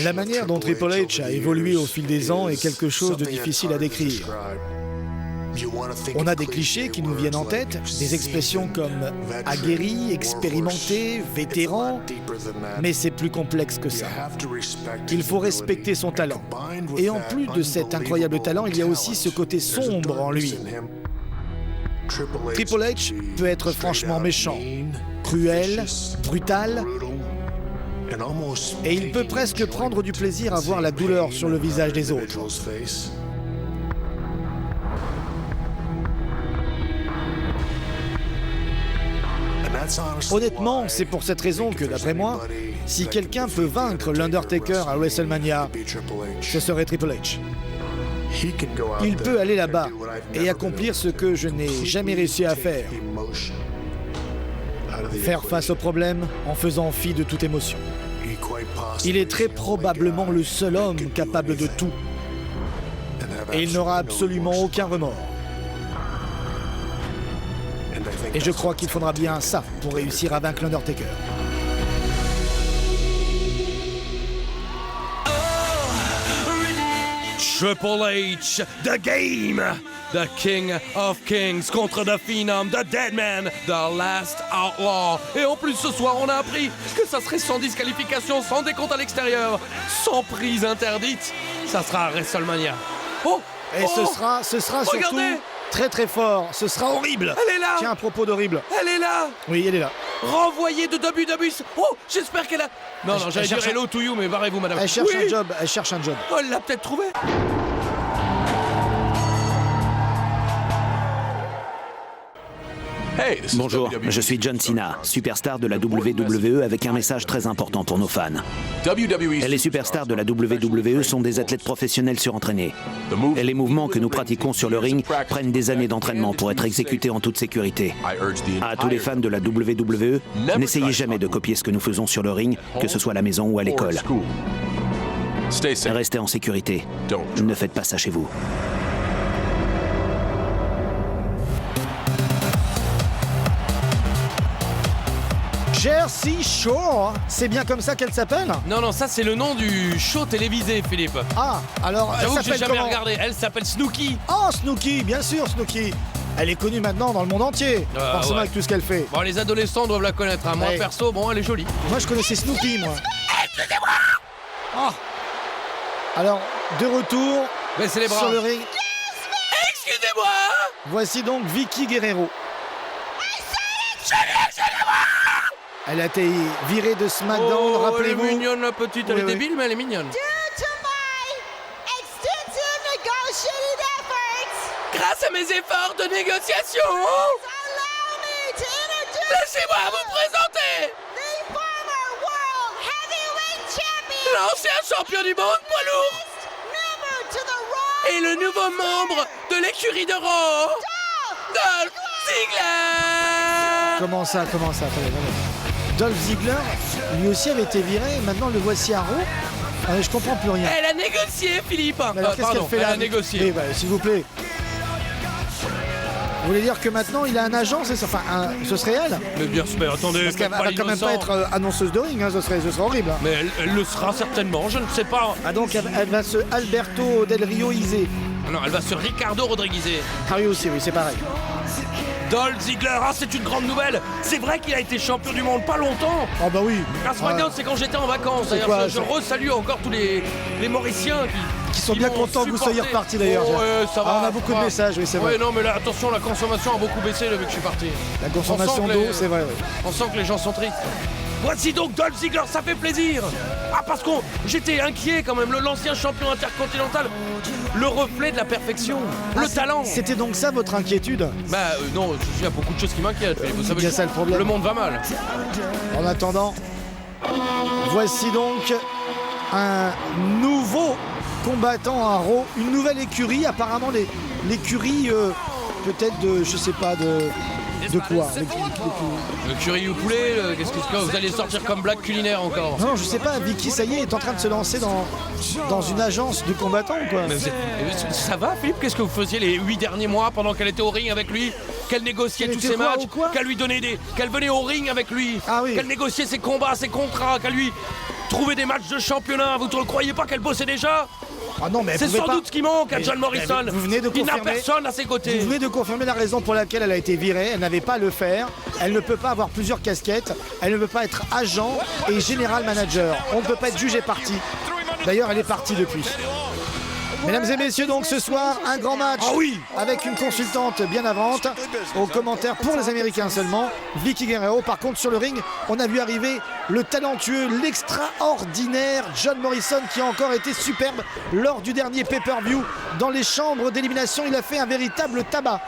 La manière dont Triple H a évolué au fil des ans est quelque chose de difficile à décrire. On a des clichés qui nous viennent en tête, des expressions comme aguerri, expérimenté, vétéran, mais c'est plus complexe que ça. Il faut respecter son talent. Et en plus de cet incroyable talent, il y a aussi ce côté sombre en lui. Triple H peut être franchement méchant, cruel, brutal, et il peut presque prendre du plaisir à voir la douleur sur le visage des autres. Honnêtement, c'est pour cette raison que, d'après moi, si quelqu'un peut vaincre l'Undertaker à WrestleMania, ce serait Triple H. Il peut aller là-bas et accomplir ce que je n'ai jamais réussi à faire. Faire face aux problèmes en faisant fi de toute émotion. Il est très probablement le seul homme capable de tout. Et il n'aura absolument aucun remords. Et je crois qu'il faudra bien ça pour réussir à vaincre l'Undertaker. Triple H, The Game, The King of Kings contre The Phenom, The Deadman, The Last Outlaw. Et en plus ce soir on a appris que ça serait sans disqualification, sans décompte à l'extérieur, sans prise interdite. Ça sera à WrestleMania. Oh! Et ce sera surtout très très fort. Ce sera horrible. Elle est là. Tiens, à propos d'horrible. Elle est là. Oui, elle est là. Renvoyée de WWE. Oh, j'espère qu'elle a... Non, j'allais dire hello to you, mais barrez-vous, madame. Elle cherche un job. Elle cherche un job. Oh, elle l'a peut-être trouvé. Bonjour, je suis John Cena, superstar de la WWE avec un message très important pour nos fans. Les superstars de la WWE sont des athlètes professionnels surentraînés. Et les mouvements que nous pratiquons sur le ring prennent des années d'entraînement pour être exécutés en toute sécurité. À tous les fans de la WWE, n'essayez jamais de copier ce que nous faisons sur le ring, que ce soit à la maison ou à l'école. Restez en sécurité. Ne faites pas ça chez vous. Jersey Shore, c'est bien comme ça qu'elle s'appelle? Non, ça c'est le nom du show télévisé, Philippe. Ah, alors elle j'avoue que j'ai s'appelle jamais comment? regardé. Elle s'appelle Snooki. Oh, Snooki, bien sûr, Snooki. Elle est connue maintenant dans le monde entier, forcément avec tout ce qu'elle fait. Bon, les adolescents doivent la connaître. Hein. Moi, perso, bon, elle est jolie. Moi, je connaissais Snooki, moi. Excusez-moi. Oh. Alors, de retour baissez les bras. sur le ring. Excusez-moi. Voici donc Vicky Guerrero. Elle a été virée de SmackDown, rappelez-vous. Elle est mignonne, la petite. Elle est débile, mais elle est mignonne. Grâce à mes efforts de négociation, laissez-moi vous présenter l'ancien champion du monde poids lourd et le nouveau membre de l'écurie de Raw, Dolph Ziggler. Comment ça attendez. Dolph Ziggler, lui aussi avait été viré, maintenant le voici à Raw. Je comprends plus rien. Elle a négocié, Philippe. Alors qu'est-ce qu'elle fait là? Elle a négocié. S'il vous plaît. voulez dire que maintenant il a un agent, c'est ça? Enfin, ce serait elle? Mais bien sûr, mais attendez, parce qu'elle va quand même pas être annonceuse de ring, hein, ce serait horrible. Mais elle le sera certainement, je ne sais pas. Ah donc elle va se Alberto Del Rio Izé. Non, elle va se Ricardo Rodriguez. Ah oui aussi, oui, c'est pareil. Dolph Ziggler, c'est une grande nouvelle. C'est vrai qu'il a été champion du monde pas longtemps. Oh bah oui. À SmackDown, c'est quand j'étais en vacances. D'ailleurs, je resalue encore tous les Mauriciens qui sont bien contents que vous soyez repartis d'ailleurs. Oh, ouais, ça va. On a beaucoup de messages, oui, c'est vrai. Ouais, non, mais là, attention, la consommation a beaucoup baissé depuis que je suis parti. La consommation d'eau, c'est vrai. Oui. On sent que les gens sont tristes. Voici donc Dolph Ziggler, ça fait plaisir. Ah, parce que j'étais inquiet quand même, l'ancien champion intercontinental, le reflet de la perfection, le talent. C'était donc ça votre inquiétude? Bah non, il y a beaucoup de choses qui m'inquiètent. Vous savez, c'est ça le problème. Le monde va mal. En attendant, voici donc un nouveau combattant à Raw, une nouvelle écurie. Apparemment l'écurie peut-être de, je sais pas, de quoi? Le curry ou poulet, qu'est-ce que vous allez sortir comme blague culinaire encore? Non, je sais pas, Vicky, ça y est en train de se lancer dans une agence de combattants ou quoi? Ça va, Philippe? Qu'est-ce que vous faisiez les 8 derniers mois pendant qu'elle était au ring avec lui? Qu'elle négociait tous ses matchs? Qu'elle lui donnait qu'elle venait au ring avec lui? Ah oui. Qu'elle négociait ses combats, ses contrats? Qu'elle lui trouvait des matchs de championnat? Vous ne croyez pas qu'elle bossait déjà? Ah non, mais c'est sans doute ce qui manque à John Morrison. Vous venez de confirmer, il n'a personne à ses côtés. Vous venez de confirmer la raison pour laquelle elle a été virée. Elle n'avait pas à le faire. Elle ne peut pas avoir plusieurs casquettes. Elle ne peut pas être agent et général manager. On ne peut pas être jugé parti. D'ailleurs, elle est partie depuis. Mesdames et messieurs, donc ce soir, un grand match avec une consultante bien avante. Aux commentaires pour les Américains seulement, Vicky Guerrero. Par contre, sur le ring, on a vu arriver le talentueux, l'extraordinaire John Morrison qui a encore été superbe lors du dernier pay-per-view. Dans les chambres d'élimination, il a fait un véritable tabac.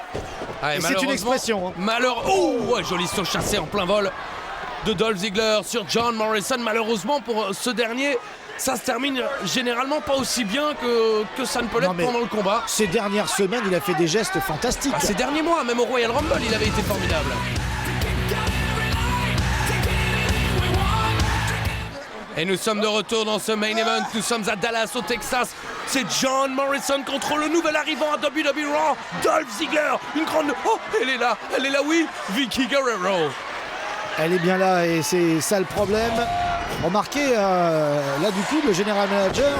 Ah, et c'est une expression. Hein. Oh, ouais, joli saut chassé en plein vol de Dolph Ziggler sur John Morrison. Malheureusement pour ce dernier, ça se termine généralement pas aussi bien que ça ne peut l'être pendant le combat. Ces dernières semaines, il a fait des gestes fantastiques. Ces derniers mois, même au Royal Rumble, il avait été formidable. Et nous sommes de retour dans ce main event. Nous sommes à Dallas, au Texas. C'est John Morrison contre le nouvel arrivant à WWE Raw, Dolph Ziggler. Une grande... Oh, elle est là, oui, Vicky Guerrero. Elle est bien là et c'est ça le problème. Remarquez, là du coup, le général manager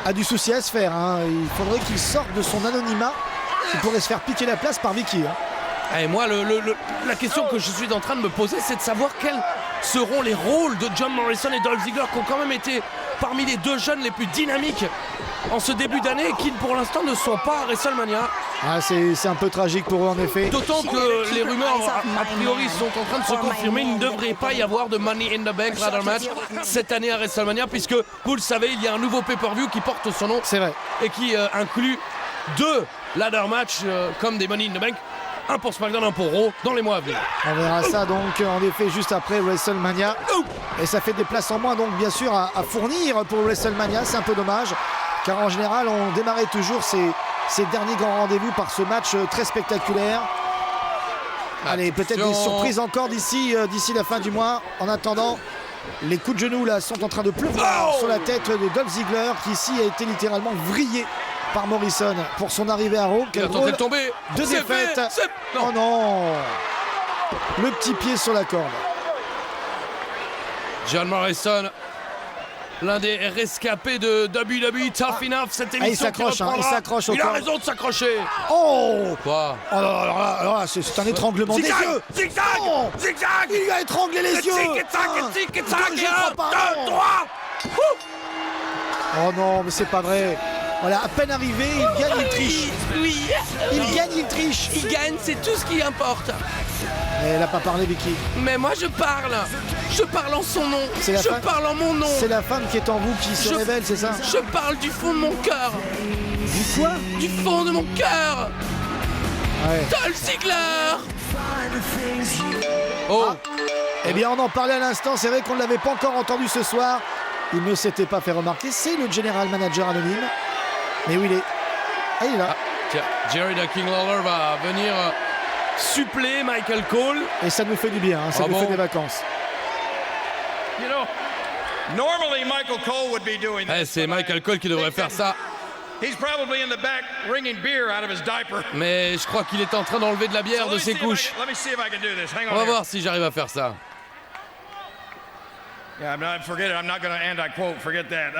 a du souci à se faire. Hein. Il faudrait qu'il sorte de son anonymat. Il pourrait se faire piquer la place par Vicky. Hein. Et moi, la question que je suis en train de me poser, c'est de savoir quels seront les rôles de John Morrison et Dolph Ziggler qui ont quand même été parmi les deux jeunes les plus dynamiques en ce début d'année et qui pour l'instant ne sont pas à WrestleMania. Ah, c'est un peu tragique pour eux en effet. D'autant que les rumeurs a priori sont en train de se confirmer. Il ne devrait pas y avoir de Money in the Bank ladder match cette année à WrestleMania puisque vous le savez, il y a un nouveau pay-per-view qui porte son nom. C'est vrai. Et qui inclut 2 ladder match comme des Money in the Bank. Un pour SmackDown, un pour Raw dans les mois à venir. On verra ça donc en effet juste après WrestleMania. Et ça fait des places en moins donc bien sûr à fournir pour WrestleMania. C'est un peu dommage car en général on démarrait toujours ces derniers grands rendez-vous par ce match très spectaculaire. Allez, peut-être des surprises encore d'ici la fin du mois. En attendant, les coups de genoux là sont en train de pleuvoir sur la tête de Dolph Ziggler qui ici a été littéralement vrillé par Morrison pour son arrivée à Raw. Il a tenté de tomber. De défaite. Oh non. Le petit pied sur la corde. John Morrison, l'un des rescapés de WWE Tough Enough, cette émission. Il s'accroche, il s'accroche au corps. Il a raison de s'accrocher. Oh. Quoi? Alors là, c'est un étranglement des yeux. Zigzag. Zigzag. Il a étranglé les yeux. Tic-tac. 2, 3. Oh non, mais c'est pas vrai. Voilà, à peine arrivé, il gagne, il triche. Oui. Il gagne, il triche. Il gagne, c'est tout ce qui importe. Mais elle n'a pas parlé, Vicky. Mais moi, je parle. Je parle en son nom. Je parle en mon nom. C'est la femme qui est en vous qui se révèle, c'est ça? Je parle du fond de mon cœur. Du quoi? Du fond de mon cœur. Ouais. Dolph Ziggler. Oh. Eh bien, on en parlait à l'instant. C'est vrai qu'on ne l'avait pas encore entendu ce soir. Il ne s'était pas fait remarquer. C'est le general manager anonyme. Mais où il est? Ah, il est là. Tiens, Jerry the King Lawler va venir suppléer Michael Cole. Et ça nous fait du bien, hein. Ça nous fait des vacances. You know, normally Michael Cole would be doing this. C'est Michael Cole qui devrait faire ça He's probably in the back wringing beer out of his diaper. Mais je crois qu'il est en train d'enlever de la bière de ses couches. Let me see if I can do this. Hang on. On va voir si j'arrive à faire ça. Yeah, forget it. I'm not going to end. I quote. Forget that.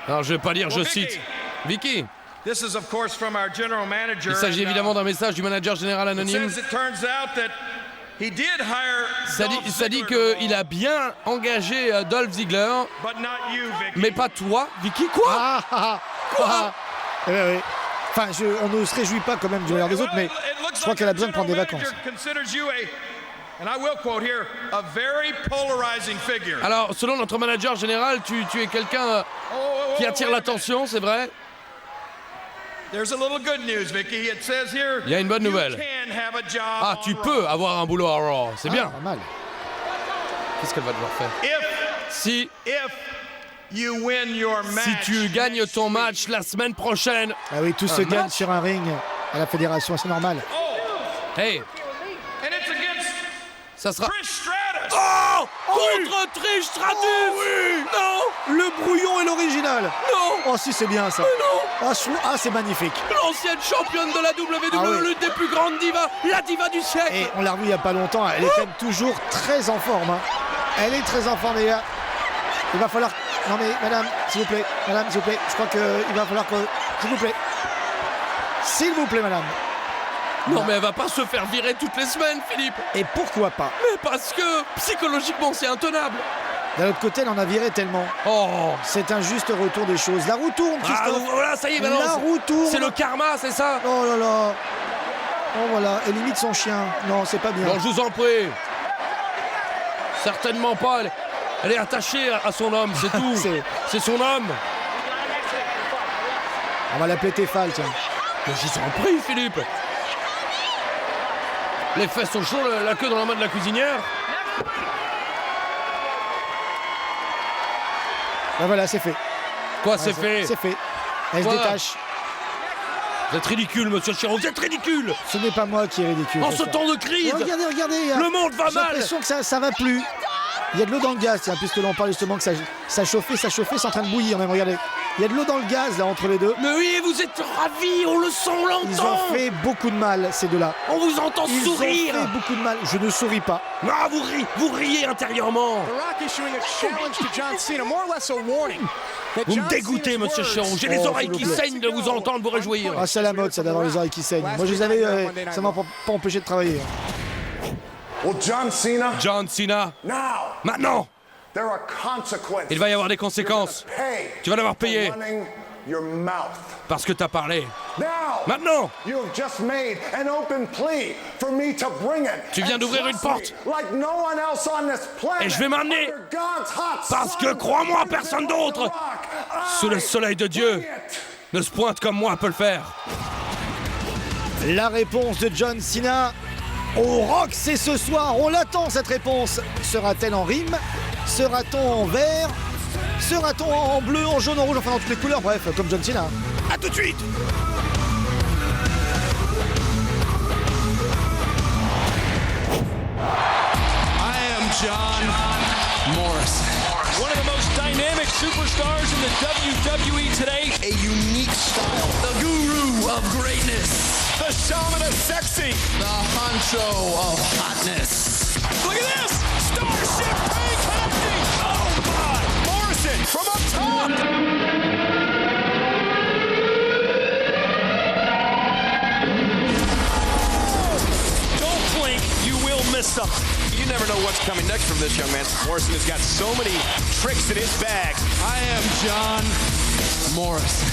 Alors je vais pas lire, je cite. Vicky. This is of course from our general manager. Il s'agit évidemment d'un message du manager général anonyme. It turns out that he did hire Ça dit qu'il a bien engagé Dolph Ziggler, but not you, Vicky. mais pas toi, Vicky. Quoi? Quoi? Eh ben oui. Enfin, on ne se réjouit pas quand même du meilleur des autres, mais je crois qu'elle a besoin de prendre des vacances. Alors, selon notre manager général, tu es quelqu'un qui attire l'attention, c'est vrai? Il y a une bonne nouvelle. Ah, tu peux avoir un boulot à Raw, c'est bien. Pas mal. Qu'est-ce qu'elle va devoir faire? Si tu gagnes ton match la semaine prochaine. Ah oui, tout se gagne sur un ring à la fédération, c'est normal. Hey. Ça sera... Oh, contre Trish Stratus. Oui. Non. Le brouillon est l'original. Non. Oh si, c'est bien ça. Non. Ah, c'est magnifique. L'ancienne championne de la WWE, l'une des plus grandes divas, la diva du siècle. Et on l'a revu il n'y a pas longtemps, elle est quand même toujours très en forme. Hein. Elle est très en forme, les gars. Il va falloir... Non mais madame, s'il vous plaît, je crois qu'il va falloir que... S'il vous plaît, madame. Non mais elle va pas se faire virer toutes les semaines, Philippe. Et pourquoi pas? Mais parce que psychologiquement c'est intenable. D'un autre côté, elle en a viré tellement. Oh, c'est un juste retour des choses. La roue tourne, Christophe. Ah voilà, ça y est, maintenant. La roue tourne. C'est le karma, c'est ça? Oh là là. Oh voilà, elle limite son chien. Non, c'est pas bien. Non, je vous en prie. Certainement pas. Elle est attachée à son homme, c'est tout. C'est son homme. On va l'appeler Tefal, tiens. Mais je vous en prie, Philippe. Les fesses sont chaudes, la queue dans la main de la cuisinière. Ben voilà, c'est fait. Quoi, c'est fait? C'est fait. Elle se détache. Vous êtes ridicule, monsieur Chiro, vous êtes ridicule. Ce n'est pas moi qui est ridicule. En ce temps de crise. Regardez. Le monde va mal. J'ai l'impression que ça va plus. Il y a de l'eau dans le gaz, tiens, puisque l'on parle justement que ça chauffait, c'est en train de bouillir même, regardez. Il y a de l'eau dans le gaz là entre les deux. Mais oui, vous êtes ravis, on le sent, on l'entend. Ils ont fait beaucoup de mal, ces deux-là. On vous entend sourire. Ils ont fait beaucoup de mal, je ne souris pas. Ah, vous riez intérieurement. Vous me dégoûtez, monsieur Chiron. J'ai les oreilles qui saignent de vous entendre vous réjouir. Ah, c'est la mode, ça, d'avoir les oreilles qui saignent. Moi, je les avais, ça m'a pas empêché de travailler. John Cena. Maintenant. Il va y avoir des conséquences. Tu vas devoir payer. Parce que t'as parlé. Maintenant. Tu viens d'ouvrir une porte. Et je vais m'amener. Parce que crois-moi, personne d'autre sous le soleil de Dieu ne se pointe comme moi peut le faire. La réponse de John Cena au Rock, c'est ce soir. On l'attend, cette réponse. Sera-t-elle en rime? Sera-t-on en vert? Sera-t-on en bleu, en jaune, en rouge, enfin dans toutes les couleurs? Bref, comme John Cena. A tout de suite. I am John Morrison. One of the most dynamic superstars in the WWE today. A unique style. The guru of greatness. The shaman of sexy. The honcho of hotness. Look at this! Starship connecting! Oh my! Morrison from up top! Don't blink, you will miss something. You never know what's coming next from this young man. Morrison has got so many tricks in his bag. I am John Morrison.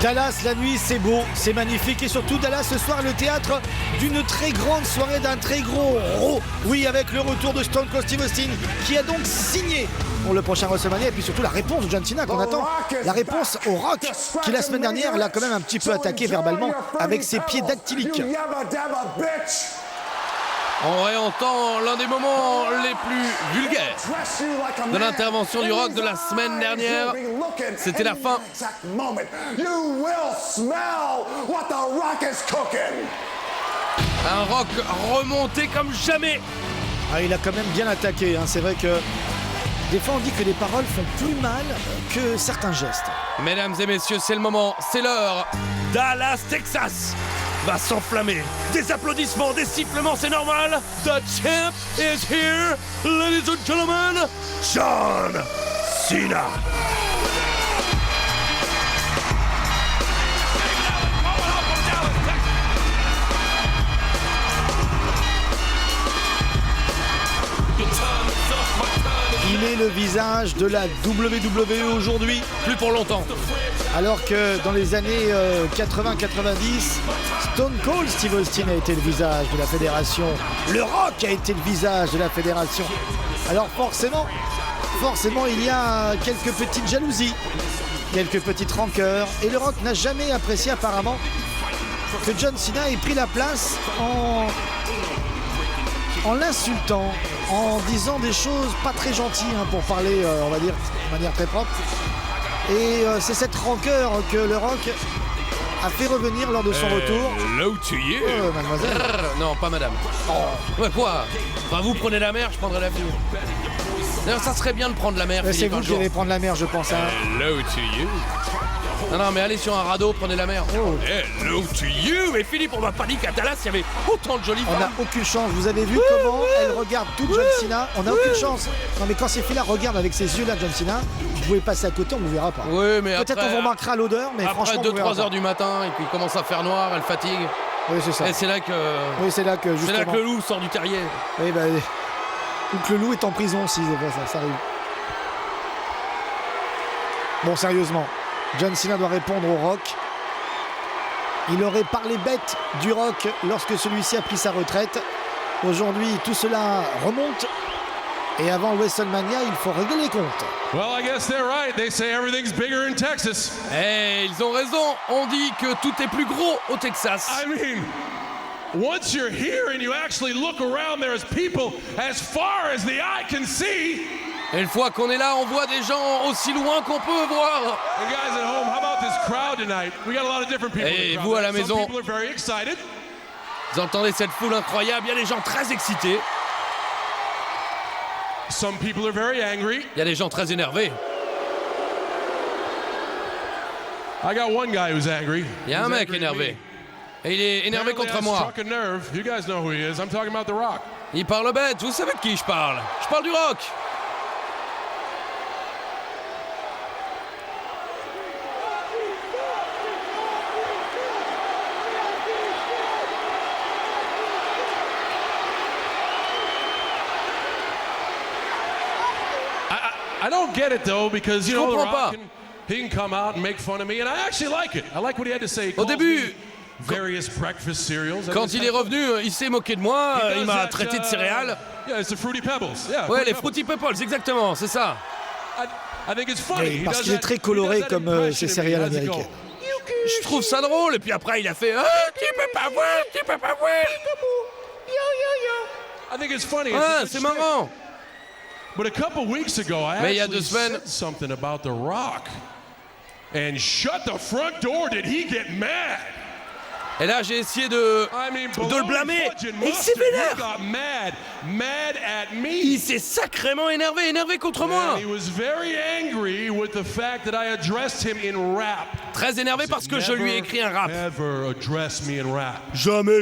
Dallas, la nuit, c'est beau, c'est magnifique. Et surtout, Dallas, ce soir, le théâtre d'une très grande soirée, d'un très gros Raw. Oui, avec le retour de Stone Cold Steve Austin, qui a donc signé pour le prochain WrestleMania. Et puis surtout, la réponse de John Cena qu'on attend. La réponse au Rock, qui la semaine dernière l'a quand même un petit peu attaqué verbalement avec ses pieds dactyliques. On réentend l'un des moments les plus vulgaires de l'intervention du Rock de la semaine dernière. C'était la fin. Un Rock remonté comme jamais. Ah, il a quand même bien attaqué, hein. C'est vrai que Des fois, on dit que les paroles font plus mal que certains gestes. Mesdames et messieurs, c'est le moment, c'est l'heure. Dallas, Texas va s'enflammer. Des applaudissements, des sifflements, c'est normal. The champ is here, ladies and gentlemen, John Cena. Il est le visage de la WWE aujourd'hui. Plus pour longtemps. Alors que dans les années 80-90, Stone Cold Steve Austin a été le visage de la fédération. Le Rock a été le visage de la fédération. Alors forcément, il y a quelques petites jalousies, quelques petites rancœurs. Et le Rock n'a jamais apprécié apparemment que John Cena ait pris la place en l'insultant, en disant des choses pas très gentilles, pour parler, on va dire, de manière très propre. Et c'est cette rancœur que le Rock a fait revenir lors de son retour. Hello to you. Mademoiselle. Non, pas madame. Ouais, quoi? Bah, vous prenez la mer, je prendrai l'avion. D'ailleurs, ça serait bien de prendre la mer. C'est vous qui allez prendre la mer, je pense. Hello to you. Non, mais allez sur un radeau, prenez la mer. Oh. Hello to you. Mais Philippe, on m'a pas dit qu'à Dallas, il y avait autant de jolies femmes. On n'a aucune chance. Vous avez vu comment elle regarde tout John Cena? On n'a aucune chance. Non, mais quand ces filles-là regardent avec ces yeux-là John Cena, vous pouvez passer à côté, on ne vous verra pas. Oui, mais peut-être on vous remarquera l'odeur, mais franchement, après 2-3 heures du matin, et puis il commence à faire noir, elle fatigue. Oui, c'est ça. Et c'est là que... Oui, c'est là que, justement... C'est là que le loup sort du terrier. Oui, bah... Ou que le loup est en prison, si ça arrive. Bon, sérieusement, John Cena doit répondre au Rock. Il aurait parlé bête du Rock lorsque celui-ci a pris sa retraite. Aujourd'hui, tout cela remonte. Et avant WrestleMania, il faut régler les comptes. Well, I guess they're right. They say everything's bigger in Texas. Eh, ils ont raison. On dit que tout est plus gros au Texas. I mean, once you're here and you actually look around, there's people as far as the eye can see. Et une fois qu'on est là, on voit des gens aussi loin qu'on peut voir. And guys at home, how about this crowd tonight? We got a lot of different people. Et vous à la maison, some people are very excited. Vous entendez cette foule incroyable, il y a des gens très excités. Some people are very angry. Il y a des gens très énervés. I got one guy who's angry. Il y a un mec énervé. Et il est énervé contre moi. You guys know who he is. I'm talking about The Rock. Il parle bête, vous savez de qui je parle? Je parle du Rock. I don't get it though, because you know The Rock he can come out and make fun of me, and I actually like it. I like what he had to say. Au début, various breakfast cereals. Quand il est revenu, il s'est moqué de moi, il m'a traité de céréales. Yeah, it's the Fruity Pebbles. Yeah, ouais, les Fruity Pebbles, exactement, c'est ça. I think it's funny. Oui, parce qu'il est très coloré comme ces céréales américaines. Je trouve ça drôle, et puis après il a fait tu peux pas voir, tu peux pas voir. I think it's funny. Ouais, c'est marrant. But a couple weeks ago, I Mais il y a 2 actually semaines, said something about The Rock. And shut the front door, did he get mad? Et là, j'ai essayé de le blâmer. Et il s'est vénère. Mad at me. Il s'est sacrément énervé contre moi. He was very angry with the fact that I addressed him in rap. Très énervé parce que je lui ai écrit un rap. Never address me in rap. Jamais,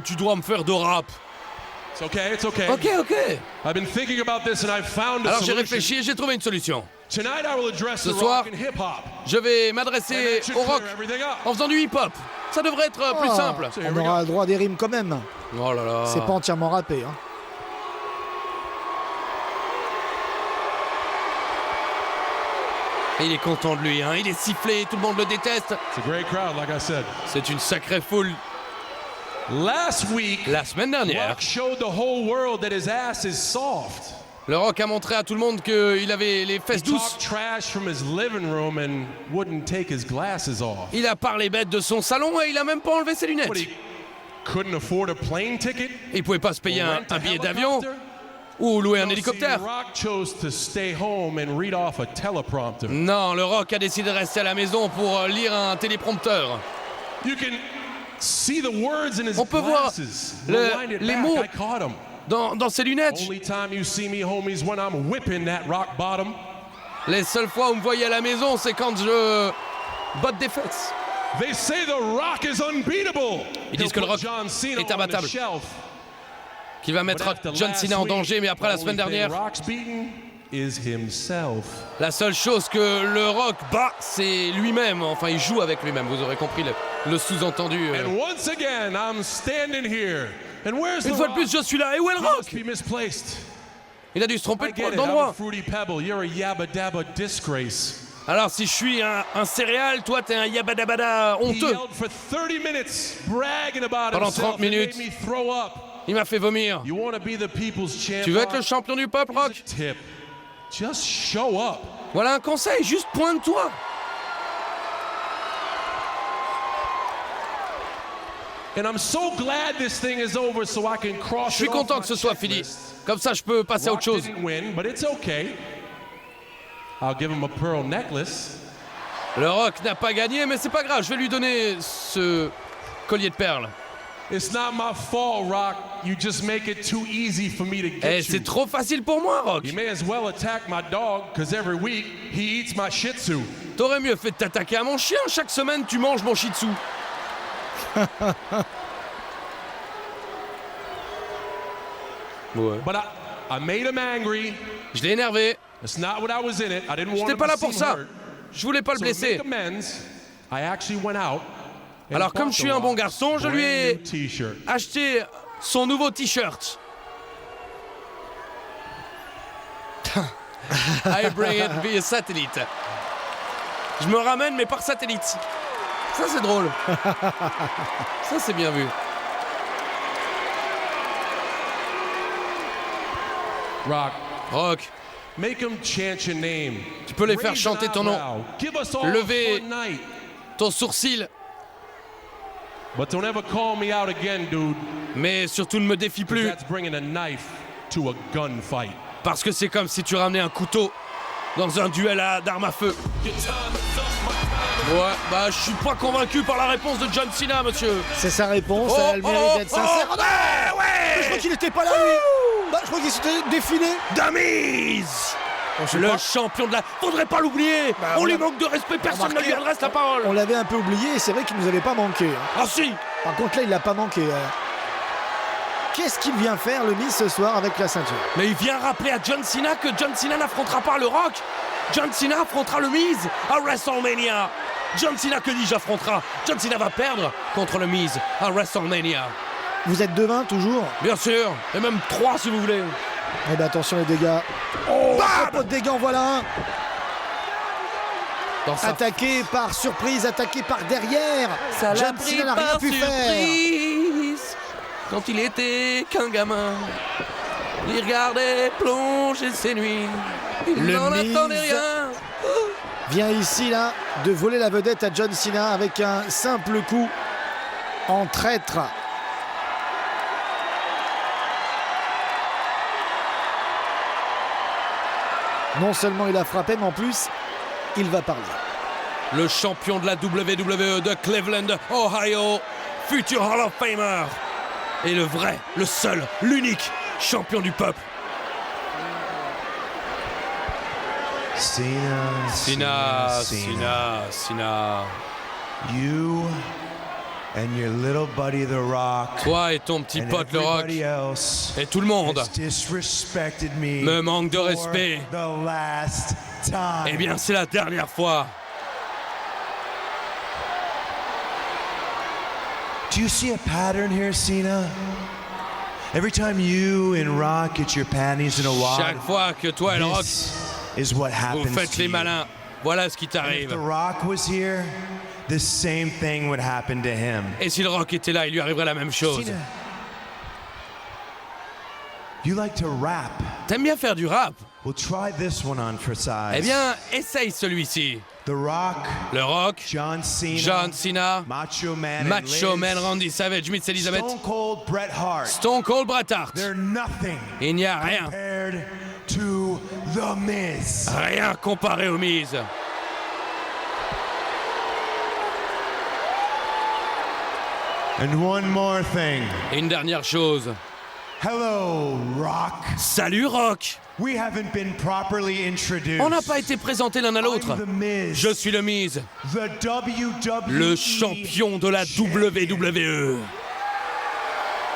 tu dois me faire de rap. It's okay. Ok. I've been thinking about this and I found a Alors j'ai solution. réfléchi et j'ai trouvé une solution. Tonight I will address Ce the soir, rock and hip hop. Je vais m'adresser au rock en faisant du hip-hop. Ça devrait être plus simple. On aura le droit des rimes quand même. Oh là là. C'est pas entièrement rappé. Et il est content de lui, il est sifflé, tout le monde le déteste. It's a great crowd, like I said. C'est une sacrée foule. Last week, la semaine dernière, Rock showed the whole world that his ass is soft. Le Rock a montré à tout le monde qu'il avait les fesses douces. Il a parlé bête de son salon et il a même pas enlevé ses lunettes. Il pouvait pas se payer un billet d'avion ou louer un hélicoptère. Non, le Rock a décidé de rester à la maison pour lire un téléprompteur. On peut voir les mots dans ses lunettes. Only time you see me, homies, when I'm whipping that rock bottom. Les seules fois où vous me voyez à la maison, c'est quand je botte des fesses. They say the Rock is unbeatable. Ils disent que le Rock est imbattable, qui va mettre John Cena en danger, mais après la semaine dernière, la seule chose que le Rock bat, c'est lui-même. Enfin, il joue avec lui-même, vous aurez compris le sous-entendu. Une fois de plus, je suis là. Et où est le Rock? Il a dû se tromper d'endroit. Alors si je suis un céréal, toi t'es un yabadabada honteux. Pendant 30 minutes, il m'a fait vomir. Tu veux être le champion du peuple, Rock? Voilà un conseil, juste pointe-toi. Je suis content que ce soit fini. Comme ça, je peux passer à autre chose. I'll give him a pearl necklace. Le Rock n'a pas gagné, mais c'est pas grave, je vais lui donner ce collier de perles. It's not my fault, Rock. You just make it too easy for me to get you. C'est trop facile pour moi, Rock. You may as well attack my dog, because every week he eats my Shih Tzu. T'aurais mieux fait de t'attaquer à mon chien. Chaque semaine, tu manges mon Shih Tzu. Ouais. But I made him angry. Je l'ai énervé. That's not what I was in it. I didn't want J'étais him pas là to pour seem ça. hurt. Je voulais pas le blesser. To make amends, I actually went out. Alors comme je suis un bon garçon, je lui ai acheté son nouveau t-shirt. I bring it via satellite. Je me ramène mais par satellite. Ça c'est drôle. Ça c'est bien vu. Rock. Make them chant your name. Tu peux les faire chanter ton nom. Lever ton sourcil. But don't ever call me out again, dude. Mais surtout ne me défie plus. That's bringing a knife to a gunfight. Parce que c'est comme si tu ramenais un couteau dans un duel d'armes à feu. Ouais, bah je suis pas convaincu par la réponse de John Cena, monsieur. C'est sa réponse, elle mérite d'être sincère. Ouais. Je crois qu'il était pas là, lui. Bah, je crois qu'il s'était défilé. Damise, le champion de la... Faudrait pas l'oublier. Bah, on lui manque de respect, personne ne lui adresse la parole. On l'avait un peu oublié et c'est vrai qu'il nous avait pas manqué. Ah si. Par contre là, il l'a pas manqué. Qu'est-ce qu'il vient faire, le Miz, ce soir avec la ceinture? Mais il vient rappeler à John Cena que John Cena n'affrontera pas le Rock. John Cena affrontera le Miz à WrestleMania. John Cena, que dis-je, affrontera? John Cena va perdre contre le Miz à WrestleMania. Vous êtes 2-20 toujours? Bien sûr, et même 3 si vous voulez. Eh ben attention les dégâts. Oh, pas de dégâts, en voilà un. Attaqué par surprise, attaqué par derrière. John Cena n'a rien pu faire. Quand il était qu'un gamin, il regardait plonger ses nuits. Il n'en attendait rien. Vient ici là de voler la vedette à John Cena avec un simple coup en traître. Non seulement il a frappé, mais en plus, il va parler. Le champion de la WWE de Cleveland, Ohio, futur Hall of Famer. Et le vrai, le seul, l'unique champion du peuple. Cena. You and your little buddy The Rock. Toi et ton petit pote le Rock et tout le monde me manque de respect. Eh bien, c'est la dernière fois. Do you see a pattern here, Cena? Every time you and Rock get your panties in a wad, chaque fois que toi et le Rock is what happens vous faites les malins, voilà ce qui t'arrive. If The Rock was here, the same thing would happen to him. Et si le Rock était là, il lui arriverait la même chose. Cena, you like to rap. T'aimes bien faire du rap? Well, try this one on for size. Eh bien, essaye celui-ci. The Rock, le Rock, John Cena, Macho Man Randy Savage, Miss Elizabeth, Stone Cold Bret Hart. Stone Cold Bret Hart. They're nothing. Il n'y a rien. Compared to the Miz. Rien comparé au Miz. And one more thing. Et une dernière chose. Hello, Rock. Salut Rock. We haven't been properly introduced. On n'a pas été présentés l'un à l'autre. Je suis le Miz, le champion de la WWE.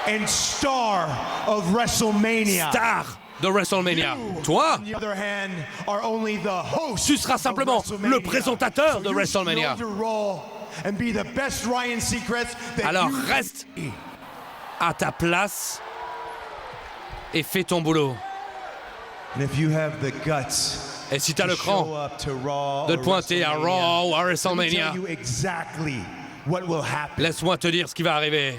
And star of WrestleMania. Star de WrestleMania. Toi, tu seras simplement le présentateur de WrestleMania. Alors reste à ta place et fais ton boulot. Et si tu as le cran de te pointer à Raw ou à WrestleMania, laisse-moi te dire ce qui va arriver.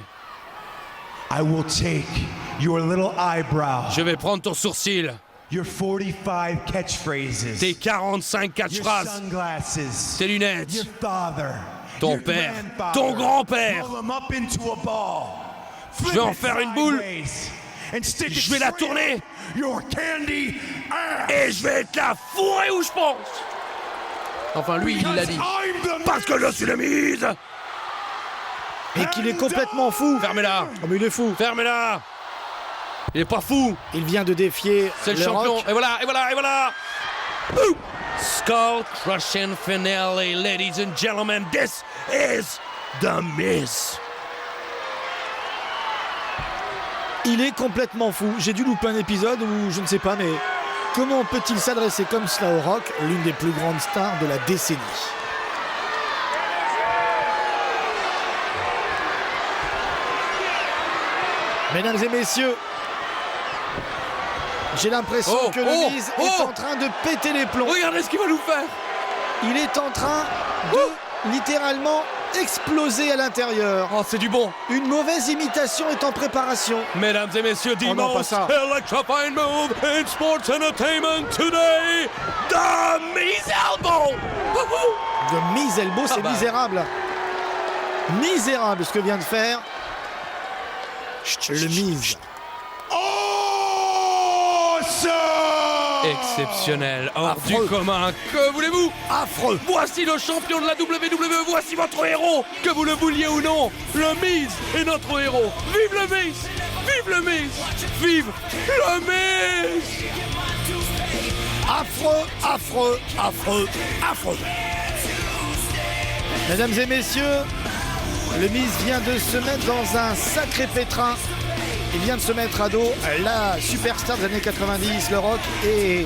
Je vais prendre ton sourcil, tes 45 catchphrases, tes lunettes, ton père, ton grand-père. Je vais en faire une boule. Je vais la tourner et je vais te la fourrer où je pense. Enfin lui il l'a dit. Parce que je suis le Miz. Et qu'il est complètement fou. Fermez-la. Oh, mais il est fou. Fermez-la. Il est pas fou. Il vient de défier c'est le champion. Rock. Et voilà, et voilà, et voilà. Skull crushing finale, ladies and gentlemen. This is the Miz. Il est complètement fou. J'ai dû louper un épisode où je ne sais pas, mais comment peut-il s'adresser comme cela au Rock, l'une des plus grandes stars de la décennie? Mesdames et messieurs, j'ai l'impression que le Miz est en train de péter les plombs. Regardez ce qu'il va nous faire. Il est en train de littéralement exploser à l'intérieur. Oh, c'est du bon. Une mauvaise imitation est en préparation. Mesdames et messieurs, the most electrifying move in sports entertainment today, the Miz Elbow. The Miz Elbow, c'est misérable. Misérable ce que vient de faire le Miz. Exceptionnel, hors du commun, que voulez-vous? Affreux. Voici le champion de la WWE, voici votre héros, que vous le vouliez ou non, le Miz est notre héros. Vive le Miz, vive le Miz, vive le Miz. Affreux, affreux, affreux, affreux. Mesdames et messieurs, le Miz vient de se mettre dans un sacré pétrin. Il vient de se mettre à dos la superstar des années 90, le Rock, et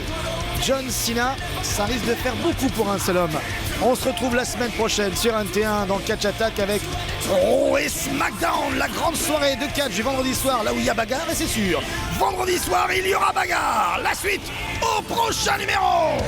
John Cena. Ça risque de faire beaucoup pour un seul homme. On se retrouve la semaine prochaine sur NT1 dans Catch Attack avec Raw et SmackDown, la grande soirée de catch du vendredi soir, là où il y a bagarre, et c'est sûr, vendredi soir il y aura bagarre. La suite au prochain numéro.